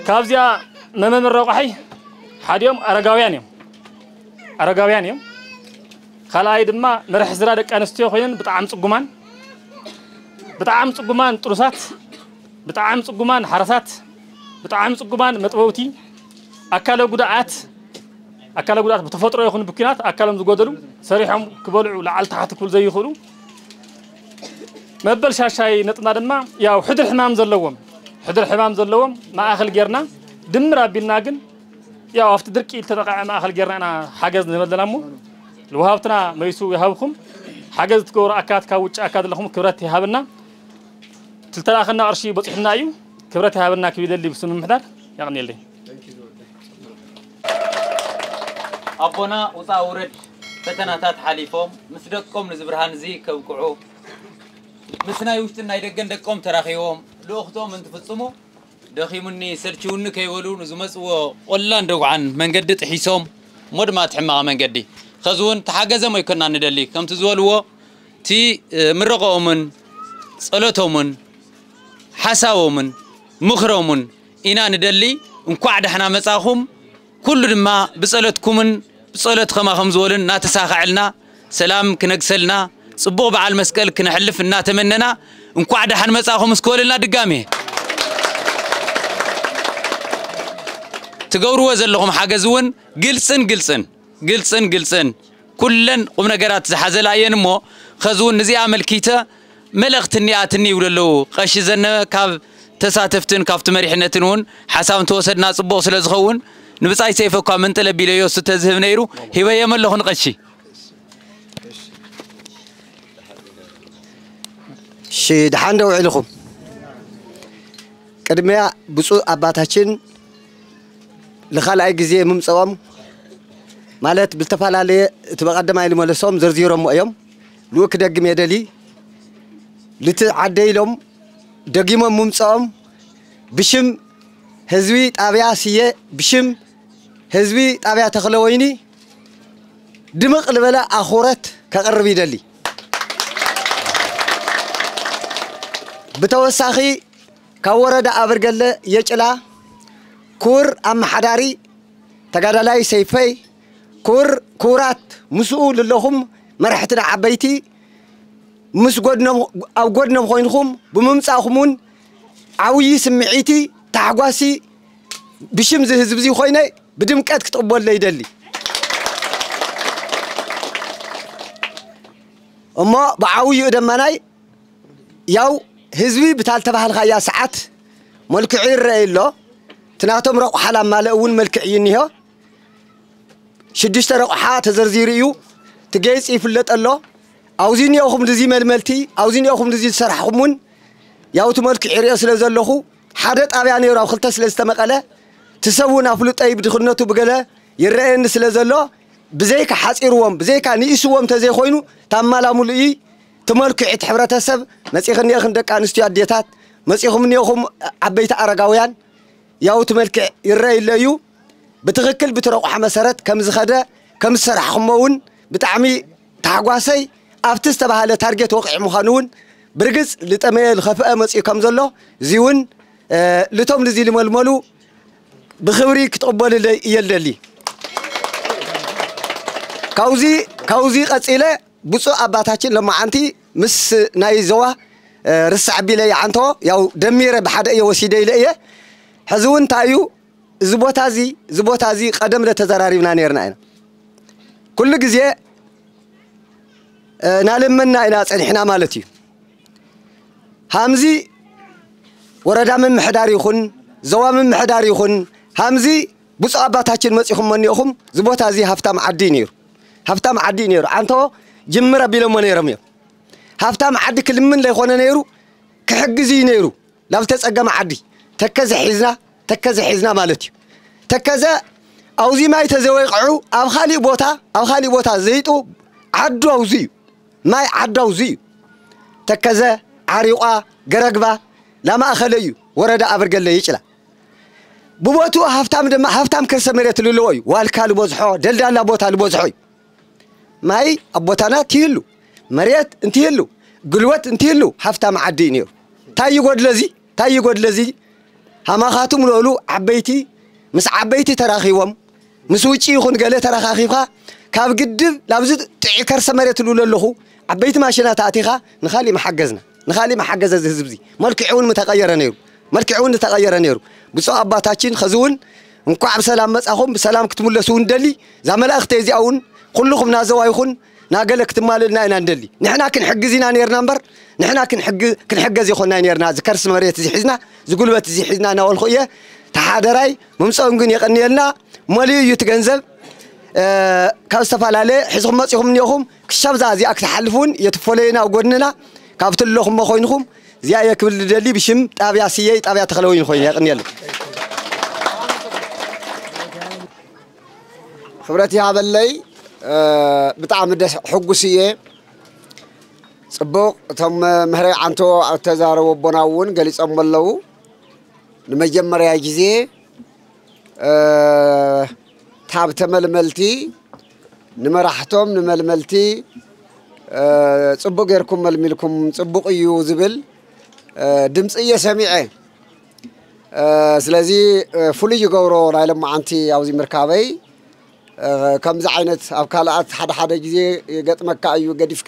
كابزيا من الرقحي حد يوم أرجعيان يوم خلاص دما نرح زرادك أنستيو خوين بتعمل صقمان ترسات بتعمل صقمان حرسات بتعمل صقمان متوتي أكلوا جدعات بتفطروا يخون بكينات أكلهم زقدروا سريحهم كبلوا لعل تحت كل زي يخلوا ما بلش هالشيء نتنا دما يا حدر حمام زلوم ما آخر جرنا دمرة بالناقن يا وقت دركي تتقع ما آخر جرنا أنا حجز نمدلامو الوهابتنا ما يسوي هابكم حجز تكور أكاد كاوتش أكاد لهم كبرت هابنا تلتلاخنا أرشي بطحنا أيو كبرت هابنا كبيد اللي بسم محضر يعني اللي أبونا وطاورد فتناتات حليفهم مسدقكم نزبرهان زي كوكعو مسنا يوشتنا يدقن دقكم تراخيهم لوختهم انت فتصمو دخيمني سرچون كيولو نزمص ولا ندو عن منقد تحيسهم مود ما تحمق منقدي خزون تحاجز ما يكون ندلي كم تزولوا تي مرقومن صلاتهم حساومن مخرومن إنا ندلي انقعد احنا مصاخم كل ما بصلاتكمن بصلات خما خمزولن ناتساخعلنا سلام كنقسلنا صبوغ بعل مسكل كنحلفنا تمننا انقعد احنا مصاخم سكولنا دقامي تقوروا زلهم حاجزون قلصن كلن قمنا قرات زحزل عين مو خزون نزي عمل كيتا ملغتني آتني وللو قش زنا كاف تساتفتن كاف تمريحنتنون حسام توسدنا صبوغ سلازخون نبصاي سيفو كامنت لبيليو ستزهب نيرو هيبا يملهن قشي شي دحاندو عليكم قدميا بصو أباتاችን لخالعي جزية ممصوم مالت بالتفعالية تبقدم على ملصوم زرزيرهم أيام لوك دقم يدلي لتعدي لهم دقيم ممصوم بشم هزوي طابعة سيء بشم هزوي طابعة تخلويني دمق لبلا آخرت كقرب يدلي بتوسخي كورد أبرجل يجلا كور أم حداري تقدلاي سيفي كورات مسؤول لهم مرحتنا عبيتي مس قدنا أو قدنا خوينهم بممساخمون عوي سمعيتي تعقاسي بشمز هزبزي خويني بدمكات كتقبل لي دلي أما بعوي دمناي ياو هزبي بتال تبع الخيا ساعات ملك عير له تناتم رقحة لما لقون ملك عينيها شدشت رقحة تزرزيريو تجيس يفلت الله عاوزين ياخم دزي ململتي عاوزين ياخم دزي سرحكمون ياو تملك عير سلازلخو حدث أبياني راو خلت سلستمقله تسوون فلوت أي بدخلناتو بقله يرأين سلازله بزيك حاسيروهم بزيك نيسوهم تزي خوينو تمالا ملئي تملك عيد حبرة السب مسيخني أخندك عن استياديتات مسيخهم ياخم عبيت أرجاويان ياو تملك يرأي الليو بتغكل بتروح مسارات كم زخدة كم سرح خمون بتعمي تعقاسي أفتست بهاله تارجت وقع مخانون برجس لتأمل خفاء مسيح كم زلوا زيون لتوم لزي الململو بخبري كتقبل اللي يللي كاوزي قصيلة بصو أباتاتين لما عنتي مس نايزوا رسع بيلي عنتو ياو دمير بحدا يوسيدي ليه حزون تايو زبوتازي قدم لتزراري نيرنا أنا كل جزء نالمنا إلى صنحنا مالتي همزي وردا من محداري خن زوا من محداري خن همزي بص أباتاتين مسيخم من يخم زبوتازي هفتام عدي نير عنتو جمرة بلا منيرمي هفتام عدي كل من اللي خونه نيرو كحجزي نيرو لا تسأجم عدي تكز حزنا مالتي تكذا أوزي ما يتزوقعو أو خالي بوتا زيتو عدو أوزي ما عدو أوزي تكزة عريقة قرقبة لا ما أخليه ورد أبرقل لي يجلا بوتو هفتام كرسة مريت للوي والكال بوزحو دلدال بوتا لبوزحوي ماي أبوتانا تيلو مريت انتيلو قلوت انتيلو هفتام عدينيو تاي يقود لزي هما خاتم لولو عبيتي مس عبيتي تراخيوم مس وجي يخون قال تراخيفها كاب قدب لابد تعكر سمرت لولو عبيتي ماشينات اتيخا نخالي ما حجز الزبزي ملكعون متغير نيرو بصو اباتاچين خزون እንኳን በሰላም መጻኹም በሰላም ክትመለሱ እንደሊ ዛመላእኽተ እዚአውን ኩልኹም ናዘዋ ይኹን ናገለክት ማልና ኢና እንደሊ ንሕና ክንሕግዝና ነርና እምበር ንሕና ክንሕገዝ ይኾንና ነርና ዝከርስ መሬት እዚ ሒዝና ዝጉልበት እዚ ሒዝና ናወልኹየ ተሓደራይ ምምጾም ግን ይቀንየልና ሞልዩ እዩ ትገንዘብ ካብ ዝተፋላለ ሒዝኹም መጽኹም ንኹም ክሻብዛ እዚኣ ክትሓልፉን የትፈለይና ጎድንና ካብትለኹም መኾይንኹም እዚኣ የክብል ደሊ ብሽም ጣብያ ሲየ ጣብያ ተኸለወይን ኾይን ይቀንየሉ خبرتي هذا اللي بتعمل ده حقوسية صبوق ثم مهري عنتو تزارو بناون قالي صملوا لما جمر يا جزية تاب تململتي لما راحتهم نململتي صبوق يركم ململكم صبوق يوزبل دمسية سميعة سلازي فولي يقورو رايلم عنتي عاوزي مركابي كم زعينت أبكالات حدا جزء قط مكة أيو قديف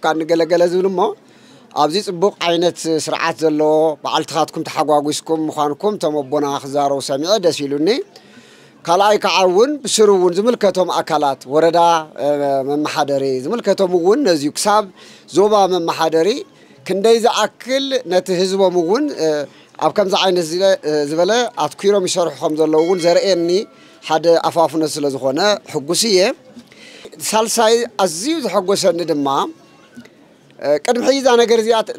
كان نجلا زولمو أبزي صبوق عينت سرعات زلوا بعلتخاتكم تحققوسكم مخانكم تمبونا خزارو سميع دسيلوني كلاي كعون بسرون زملكتهم أكلات وردا من محدري زملكتهم ون نزيك ساب زوبا من محدري كندي إذا أكل نتهزوا مون أبكم زعينت زبالة أتكيرو مشارح خمس زلون زرقني حدا أفافنا سلزخونا حقوسية سالساي أزيد حقوسة ندمّا كدم حيز أنا قرزيات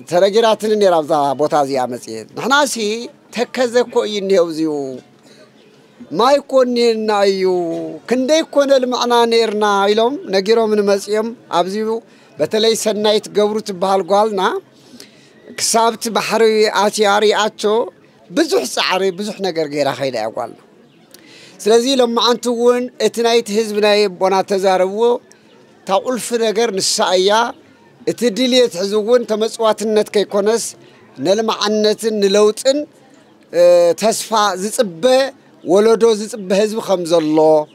ترجرات النيرابزا بوتازيا مسيد نحن سي تكذكو ينهوزيو ما يكون نيرنايو كندي يكون المعنى نيرنا يلوم نجيرو من مسيم أبزيو بتلاقي سنايت قبرت بهالقالنا كسبت بحري آتياري آتشو بزح سعري بزح نجر غير خير أقوالنا سلازي لما عنتون اتنايت حزبنا بنا تزاربو تقول في نجر نسايا اتدليت حزبون تمصواتنت كيكونس نلمعنتن نلوطن تسفا زصبه ولدو زصبه حزب خمز الله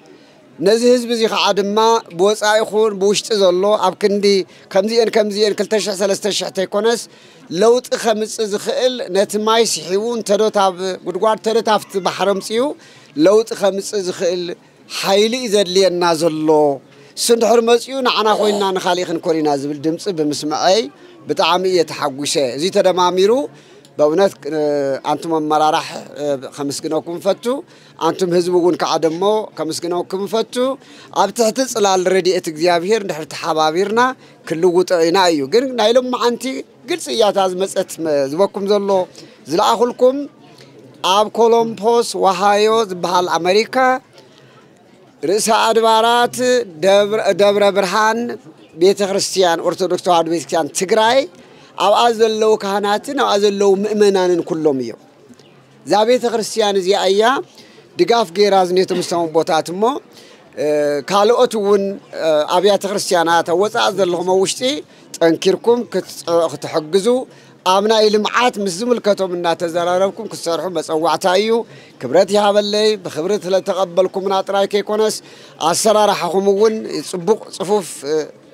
نزي حزب زي خادما بوصا يخون بوشط زلو اب كندي كمزيان كلتشح سلستشح تيكونس لوط خمص زخيل نتماي سحيون تدوتاب غدغاد تدتافت بحرمصيو لوط خمص زخيل حيلي زدلينا زلو سندحر مصيو نعنا خوينا نخاليخن كورينا زبل دمص بمسمعي بطعامي يتحقوشه زي تدماميرو بأونات أنتم مراراح خمس جنوكم فتو أنتم هزبون كعدمو خمس جنوكم فتو أبتحتز على الرديئة جزابير نحرت حبابيرنا كله وطعنا أيو جن نايلهم معنتي قلت سيات هذا مسألة زبكم زلوا زل أخلكم أب كولومبوس وهايو بحال أمريكا رئيس أدوارات دبر برهان بيت كريستيان أرثوذكس بيت كريستيان تجراي أو أزلوا كهناتنا أو أزلوا مؤمنان كلهم يوم. زابيت كريستيان زي أيا دقاف جيراز نيتم سام بوتاتمو كالو أتون أبيات كريستيانات وأزلهم وشتي تنكركم كتحجزوا آمنا إلمعات مزمل كتوم النات زراركم كسرهم بس أوعتايو كبرتي هذا اللي بخبرت لا تقبلكم من أطرايك كونس السرارة حكمون صبوق صفوف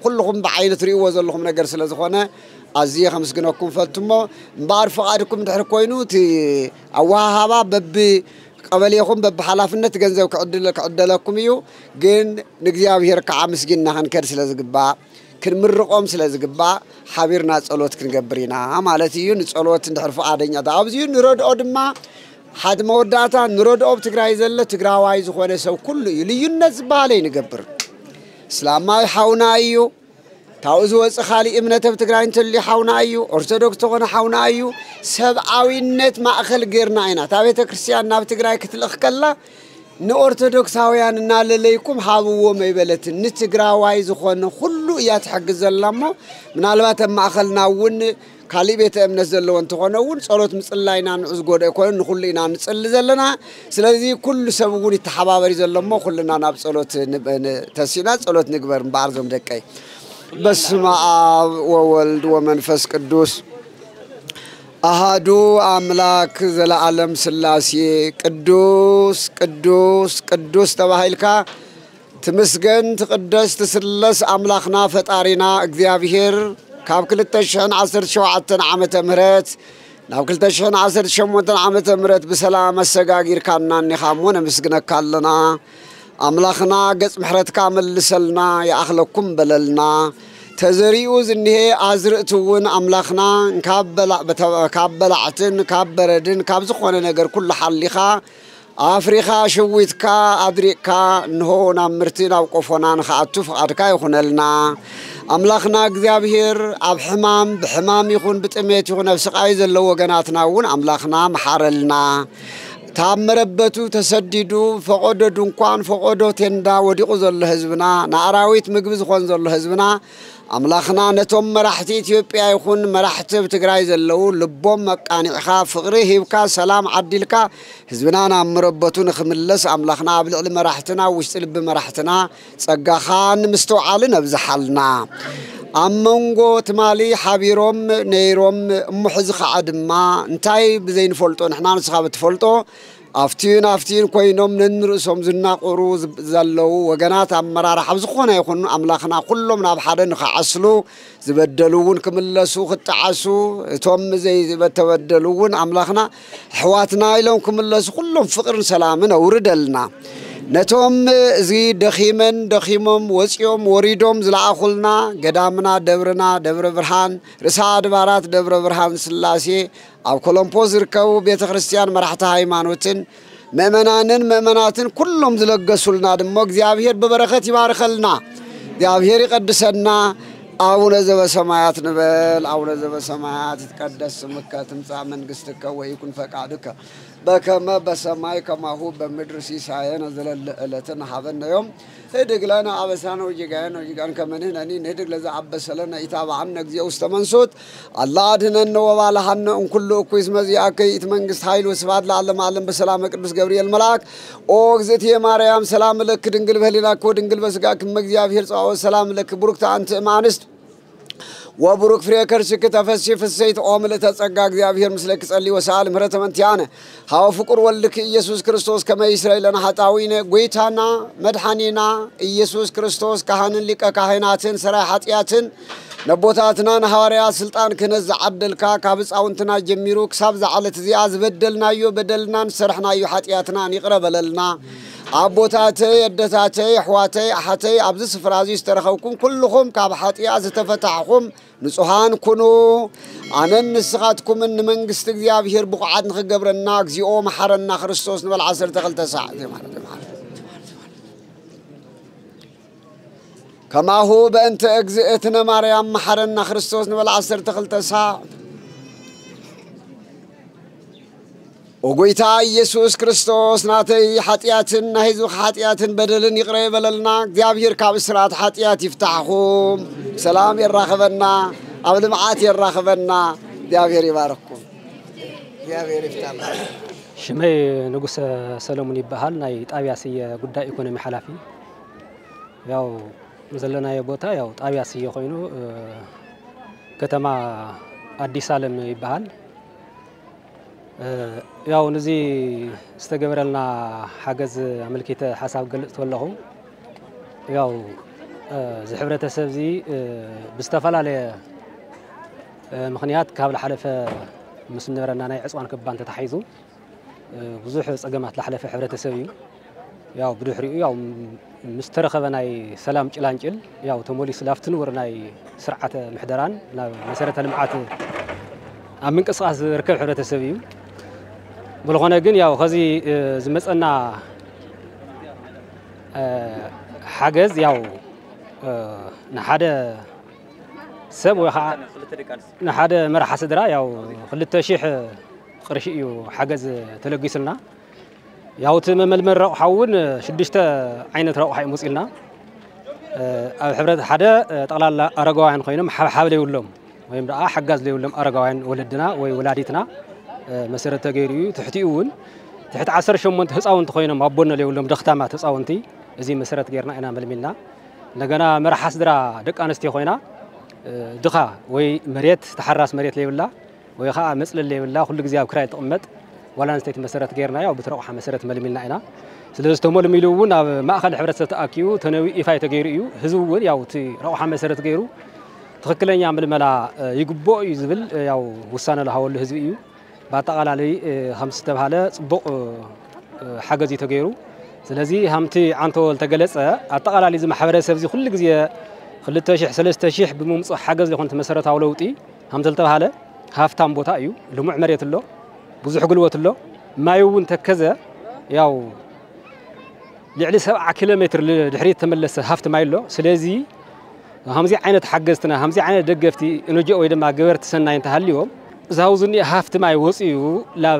كلهم بعين تريو وزلهم نجر سلزخانة أزيه خمس جنوكم فتمو بعرف عادكم تحركوينو تي أوها ببي قبليكم بحلافنا تجنزوا كعدلكم يو جن نجزيها بيركع مسجنا هنكر سلزقبا كن مرقم سلزقبا حبيرنا صلوت كنجبرينا مالتيو نصلوت نحرف عادين أبزيو نرد أدما حد موداتا نرد أب تجراي زلة تجراواي زخوانة سو كله يليون نزبالي نجبر إسلام حونا أيو تاوزو خالي ابنته بتقراين تلي حونا أيو أرثوذكس تغنى حونا أيو سبعوي النت ما أخل غيرنا عنا تابيت كريستيان ناب تقراي كتلخ كلا نأرثوذكس هاويان نال ليكم حاوو ما يبلت نتقراواي زخوانة كله እያ ትሕግዝ ዘላ እሞ ምናልባት ኣብ ማእኸልና እውን ካሊእ ቤተ እምነት ዘለዎ እንትኾነ እውን ጸሎት ምጽላይና ንዕዝጎዶ ኣይኮነን ንኹሉ ኢና ንጽሊ ዘለና ስለዚ ኩሉ ሰብ እውን ይተሓባበር ዘሎ እሞ ኩልና ናብ ጸሎት ተሲና ጸሎት ንግበር እምበኣር ዞም ደቀይ በስመ አብ ወወልድ ወመንፈስ ቅዱስ አሃዱ አምላክ ዘለዓለም ስላሴ ቅዱስ ቅዱስ ቅዱስ ተባሂልካ ትመስገን ትቅደስ ትስለስ አምላክና ፈጣሪና እግዚአብሔር ካብ 2017 ዓመተ ምህረት ናብ 2018 ዓመተ ምህረት በሰላም አሰጋጊርካና ንኻሞ ነመስግነካ ኣለና አምላክና ገጽ ምሕረትካ መልሰልና ያአኽለኩም በለልና ተዘሪኡ ዝንሄ አዝርእቱውን አምላክና ካብ በላዕትን ካብ በረድን ካብ ዝኾነ ነገር ኩሉ ሓሊኻ አፍሪካ ሽዊትካ አድሪካ እንሆ ናብ ምርቲ ናብ ቆፎና ንኸኣቱ ፍቃድካ ይኹነልና አምላክና እግዚአብሔር ኣብ ሕማም ብሕማም ይኹን ብጥሜት ይኹን ኣብ ስቃይ ዘለዎ ወገናትና እውን አምላክና መሓረልና ታመረበቱ ተሰዲዱ ፈቆዶ ድንኳን ፈቆዶ ቴንዳ ወዲቁ ዘሎ ህዝብና ናአራዊት ምግብ ዝኾን ዘሎ ህዝብና አምላክና ነቶም መራሕቲ ኢትዮጵያ ይኹን መራሕቲ ትግራይ ዘለው ልቦም መቃኒዕኻ ፍቅሪ ሂብካ ሰላም ዓዲልካ ህዝብና ናመረበቱ ንኽምለስ አምላክና ኣብ ልዕሊ መራሕትና ውሽጢ ልቢ መራሕትና ጸጋኻ ንምስተውዓል ነብዝሓልና አመንጎ ትማሊ ሓቢሮም ነይሮም እሙሕዝ ከዓ ድማ እንታይ ብዘይንፈልጦ ንሕና ንስኻ ብትፈልጦ አፍቲን ኮይኖም ነንርእሶም ዝናቆሩ ዘለው ወገናት አመራርሓ ዝኾነ ይኹን አምላክና ኩሎም ናብ ሓደ ንኸዓስሉ ዝበደሉውን ክምለሱ ክጣዓሱ እቶም ዘይተበደሉውን አምላክና ሕዋትና ኢሎም ክምለሱ ኩሎም ፍቅርን ሰላምን አውርደልና ነቶም እዚ ደኺሞም ወጽዮም ወሪዶም ዝለኣኹልና ገዳምና ደብርና ደብረ ብርሃን ርእሰ አድባራት ደብረ ብርሃን ስላሴ ኣብ ኮሎምፖስ ዝርከቡ ቤተ ክርስቲያን መራሕቲ ሃይማኖትን ምእመናትን ኩሎም ዝለገሱልና ድሞ እግዚአብሔር በበረከት ይባርከልና እግዚአብሔር ይቀድሰና አቡነ ዘበሰማያት ንበል አቡነ ዘበሰማያት ይትቀደስ ስምከ ትምጻእ መንግስትከ ወይኩን ፈቃድከ በከመ በሰማይ ከማሁ በምድር ሲሳየነ ዘለለ ዕለትን ሀበነ ዮም ህድግ ለነ አበሳነ ወጌጋየነ ከመንህነኒ ንህድግ ለዛ አበሰለነ ኢታብዓነ እግዚኦ ውስተ መንሱት አላህ አድኅነነ ወባልሐነ እምኩሉ እኩይ መዚአከ ይእቲ መንግስት ኃይል ወስብሐት ለዓለመ ዓለም በሰላመ ቅዱስ ገብርኤል መልአክ ኦ እግዝእትየ ማርያም ሰላም ለክ ድንግል በህሊናከ ወድንግል በስጋከ እግዚአብሔር ጸዋዖ ሰላም ለክ ቡሩክተ አንቲ እምአንስት وبروك فريكرشك تفسي في السيت أمل تتسقى እግዚአብሔር مسلك ጸልይ ወሰአል ምህረተ መንቲያነ ሃው ፍቁር ወልክ ኢየሱስ ክርስቶስ ከመ እስራኤልና ኃጣዊነ ጎይታና መድኃኒና ኢየሱስ ክርስቶስ ካህንን ሊቀ ካህናትን ሰራይ ኃጢያትን ነቦታትና ሐዋርያት ስልጣን ክነዝ ዓደልካ ካብጻውንትና ጀሚሩ ክሳብ ዘዓለት እዚኣ ዝበደልናዮ በደልናን ሰርሕናዮ ኃጢያትና ይቅረበለልና አቦታቴ የደታቴ ሕዋቴ አሐቴ አብዝ ስፍራዚ ዝተረኸብኩም ኩልኹም ካብ ኃጢያ ዝተፈታሕኹም ንጹሃን ኩኑ አነን ንስኻትኩም መንግስት እግዚአብሔር ብቑዓት ንኽገብረና እግዚኦ መሐረና ክርስቶስ ንበል 12 ሰዓት ማለት ከማሁ በእንተ እግዝእትነ ማርያም መሐረና ክርስቶስ ንበል 12 ሰዓት وقويتا يسوع كريستوس ناتي حتياتن نهيزو حتياتن بدلن يقرأ بللنا جابير كابسرات حتيات يفتحهم سلام يرخبنا أول معات يرخبنا جابير يبارككم جابير يفتحنا شمي نقص سلاموني بحال ناي طابياسي قد إيكونومي حلافي ياو مزلنا يبوتا ياو طابياسي يخوينو كتما أديس عالم بحال ያው ነዚ ዝተገበረልና ሓገዝ አመልኪተ ሓሳብ ገልጽ ወለኹም ያው ዝሕብረተሰብ ዚ ብዝተፈላለየ ምኽንያት ካብ ለሓለፈ ምስ ነበረና ናይ ዕፅዋን ክባን ተታሒዙ ብዙሕ ፀገማት ለሓለፈ ሕብረተሰብ እዩ ያው ብድሕሪኡ ያው ምስ ተረኸበ ናይ ሰላም ጭላንጭል ያው ተሞሊሱ ላፍቲ ንቡር ናይ ስርዓተ ምሕደራን ናብ መሰረተ ልምዓት ኣብ ምንቅስቃስ ዝርከብ ሕብረተሰብ እዩ بالغنا جن يا وخزي زمتنا حجز ياو نحدا سب نحدا مرح سدرا ياو خلت شيح قرشيو حجز تلقيسلنا ياو تممل مرة حاول شدشته عينة روح حي مسئلنا ኣብ ሕብረት ሓደ ጠቕላላ ኣረጋውያን ኮይኖም ሓብሓብ ለይብሎም ወይም ደኣ ሓጋዝ ለይብሎም ኣረጋውያን ወለድና ወይ ወላዲትና መሰረት ተገይሩ እዩ ትሕቲኡ እውን ትሕቲ 18 ህፃውንቲ ኮይኖም ኣቦነ ለይብሎም ደኽታማት ህፃውንቲ እዚ መሰረት ገይርና ኢና መልሚልና እንደገና መራሓ ስድራ ደቂ ኣንስትዮ ኮይና ድኻ ወይ መሬት ተሓራስ መሬት ለይብላ ወይ ከዓ መፅለል ለይብላ ኩሉ ግዜ ኣብ ክራይ ትቕመጥ ዋላ ኣንስተይቲ መሰረት ገይርና ያው ብትረቑሓ መሰረት መልሚልና ኢና ስለዚ ተመልሚሉ እውን ኣብ ማእኸል ሕብረተሰብ ተኣኪቡ ተነዊ ኢፋይ ተገይሩ እዩ ህዝቡ እውን ያው እቲ ረቑሓ መሰረት ገይሩ ትኽክለኛ ምልመላ ይግብኦ እዩ ዝብል ያው ውሳነ ዝሃበሉ ህዝቢ እዩ በአጠቃላይ ከም ዝተባሃለ ጽቡቕ ሓገዝ ተገይሩ ስለዚ ሃምቲ ዓንቶ ተገለጸ አጠቃላይ እዚ ማሕበረሰብ እዚ ኩሉ ግዜ 2000 3000 ብምምጽእ ሓገዝ ይኹን መሰረታዊ ለውጢ ሃምቲ ዝተባሃለ ሃፍታም ቦታ እዩ ልሙዕ መሬት ኣሎ ብዙሕ ጉልበት ኣሎ ማይ እውን ተከዘ ያው ልዕሊ 7 ኪሎ ሜትር ድሕሪት ተመለሰ ሃፍቲ ማይ ኣሎ ስለዚ ሃምዚ ዓይነት ሓገዝትና ሃምዚ ዓይነት ደገፍቲ እንጆ ወይ ድማ ገበርቲ ሰናይ እንተሃልዮም زاوزني هافت معي وصيو لا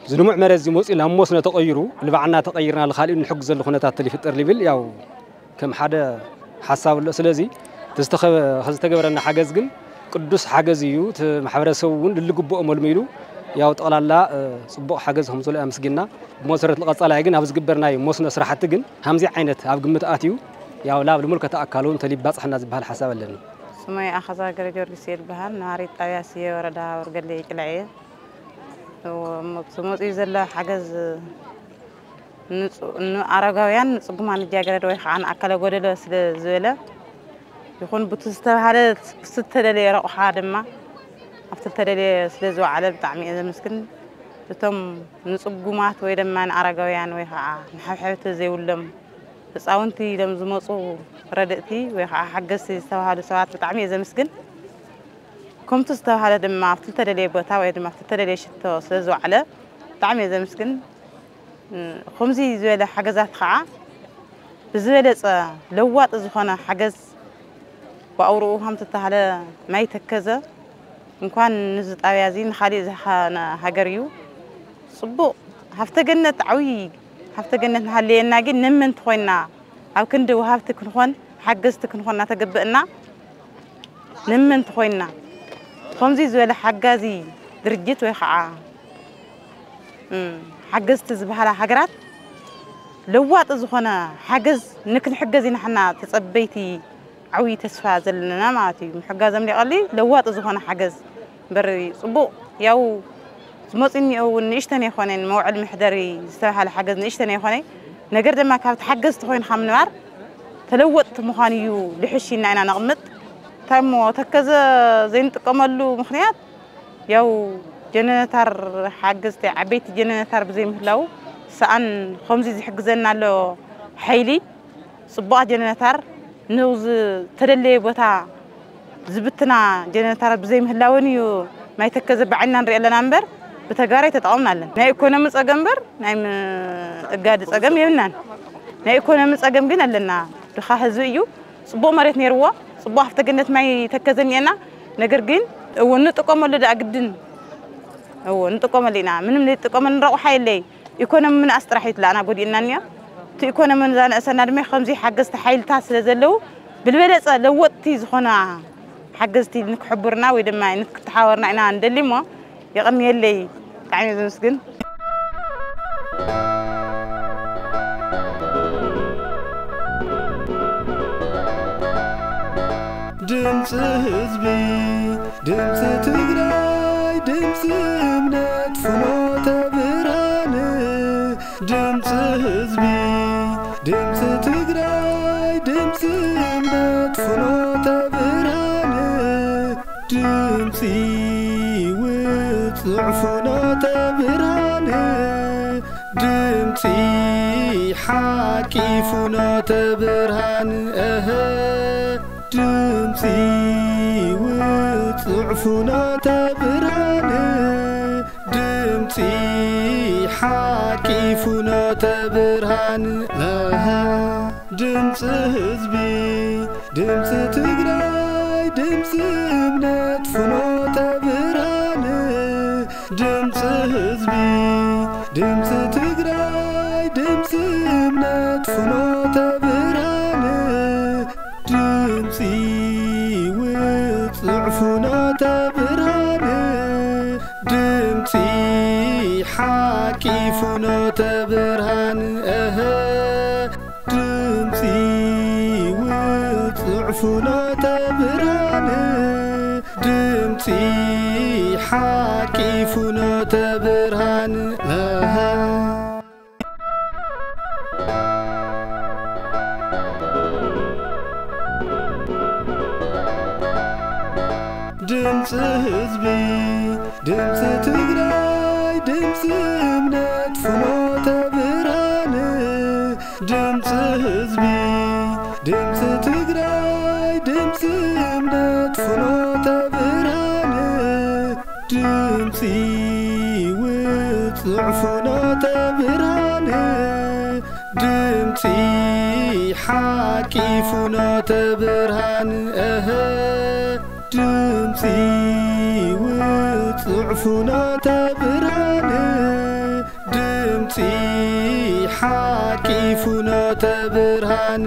زلمع مرزي وصي لا موسنا تغيروا لبعنا تغيرنا الخالي نحق زل خناتات اللي في الترليفل ياو كم حدا حساب سلازي تستخبرنا حاجز جن قدوس حاجز يو محبرسو اللي جبوا ملميلو ياو تقال صبوا حاجزهم زول أمس جنا موسرة القصالة جن هبز جبرنا موسنا سرحت جن همزي عينت هب جمت آتيو ياو لا بالملك تأكلون تلي بس حنا زبها الحساب اللي سمي أخذ جرجور سير بهال نهاري طياسية وردا ورجلي كلاعية ومقصود إذا لا حجز أرجعيان صبمان جاجر روح عن أكل جودة سلزلة يكون بتستهل بستدلي روح هذا أفتدلي سلزو على بتعمي إذا مسكن تتم نصبجمات ويدا من أرجعيان ويها نحبت زي ولم بس أونتي لما زمصو ردتي وحجزتي استوى ساعات بتعمي إذا مسكن كم تستوى هذا دم أفتدلي بتاوي دم أفتدلي شتى سلزو على تعمي إذا مسكن خمسي زوالة حجزات خاء بزوالة لوات إذا حجز وأوروهم تتهلا ما يتكذا إن كان نزت أويازين خالي إذا هجريو صبو هفتجنة عوي هفتجنة هاللي ناجي نمن تخوينا أو كندو هفتك نخون حجزتك نخون نتجبئنا نمن تخوينا خمسي زوالة حجازي درجت ويخاء حجزت زبالة حجرات لوات إذا حجز نكن حجزين حنا تصبيتي عوي تسفى زلنا ماتي محجز ملي قال لي لوات إذا حجز بري صبو ياو سمعتني أو نيشتني خوانين موعد محضري استوى حجز نيشتني خواني نقدر ما كانت حجز تخوين خامنوار تلوت مخانيو لحشينا أنا نغمت تمو تكذا زين تقملو مخنيات ياو جنتار حجزت عبيت جنتار بزي مهلاو سأن خمسي زي حجزنا له حيلي صباح جنتار نوز تدلي بتا زبتنا جنتار بزي مهلاونيو ما يتكذب بعنا نري لنا نمبر بتجاري تتعاملنا لنا ناي كنا متأجمبر ناي قاعد تأجم يمنان ناي كنا متأجم بينا لنا دخاه زويو صباح مريت نيروا صباح افتقدت معي تكذبني أنا نجرجين ونتقام ولا أقدن هو نتقام لنا من نتقام نروح حيلي يكون من أسترحيت لا أنا بودي إنني تكون من زان أسناد ما خمسي حجزت حيل تاسل زلوا بالبلد لو وقتي زخنا حجزتي إنك حبرنا ويدما إنك تحاورنا إنا عندلي ما يغني اللي يعني زي مسكين دمس حزبي دمس تجراي دمس منات فنوت برهان دمس حزبي دمس تجراي دمس منات فنوت برهان دمسي وضعفنوت برهان دمسي حاكي فنوت برهان دمسي وضعفنا تبران دمسي حاكيفنا تبران دمس حزبي دمس تجراي دمس منات فنا تبران دمس حزبي دمس تجراي دمس منات فنا تبران ፍኖተ ብርሃን ድምፂ ሓቂ ፍኖተ ብርሃን ድምፂ ህዝቢ ድምፂ ትግራይ ድምፂ እምነት ፍኖተ ብርሃን ድምፂ ህዝቢ ድምፂ ትግራይ ድምፂ እምነት ፍኖተ ብርሃን ድምፂ ውፅዕ ፍኖተ ብርሃን ድምፂ ሓቂ ፍኖተ ብርሃን ድምፂ ውፅዕ ፍኖተ ብርሃን ድምፂ ሓቂ ፍኖተ ብርሃን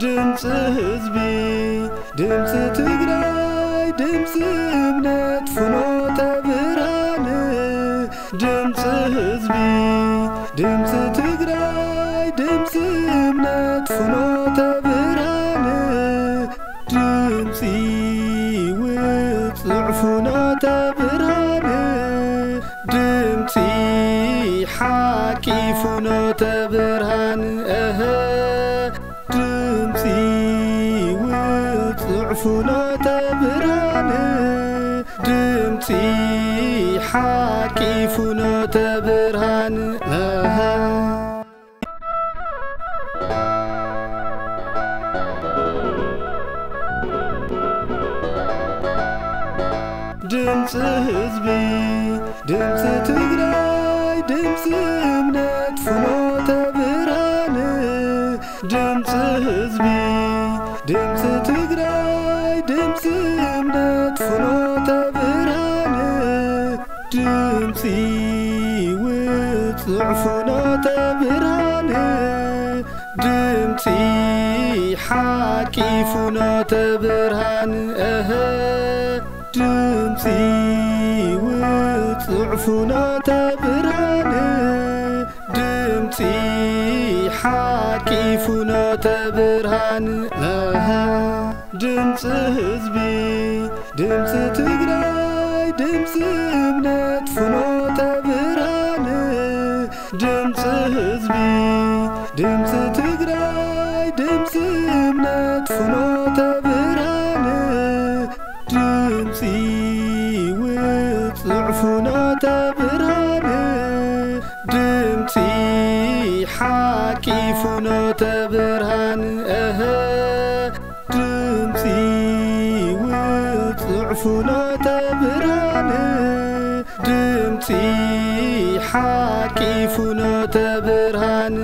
ድምፂ ህዝቢ ድምፂ ትግራይ ድምፂ እምነት ፍኖተ ብርሃን ድምፂ ህዝቢ ድምፂ ትግራይ ድምፂ እምነት ፍኖተ ብርሃን ድምፂ ውፅዕ ፍኖተ ብርሃን ድምፂ ሓቂ ፍኖተ ብርሃን ድምፂ ውፅዕ ፍኖተ ብርሃን ድምፂ ሓቂ ፍኖተ ብርሃን ድምፂ ህዝቢ ድምፂ ትግራይ ድምፂ እምነት ፍኖተ ብርሃን ድምፂ ህዝቢ ድምፂ ትግራይ ድምፂ እምነት ፍኖተ ብርሃን ድምፂ ውፅዕ ፍኖተ ብርሃን ድምፂ ሓቂ ፍኖተ ብርሃን ድምፂ ውፅዕ ፍኖተ ብርሃን ድምፂ ሓቂ ፍኖተ ብርሃን ድምፂ ህዝቢ ድምፂ ትግራይ ድምፂ እምነት ፍኖተ ብርሃን ድምፂ ህዝቢ ድምፂ ትግራይ ድምፂ እምነት ፍኖተ ብርሃን ድምፂ ውፅዕ ፍኖተ ብርሃን ድምፂ ሓቂ ፍኖተ ብርሃን ድምፂ ውፅዕ ፍኖተ ብርሃን ድምፂ ሓቂ ፍኖተ ብርሃን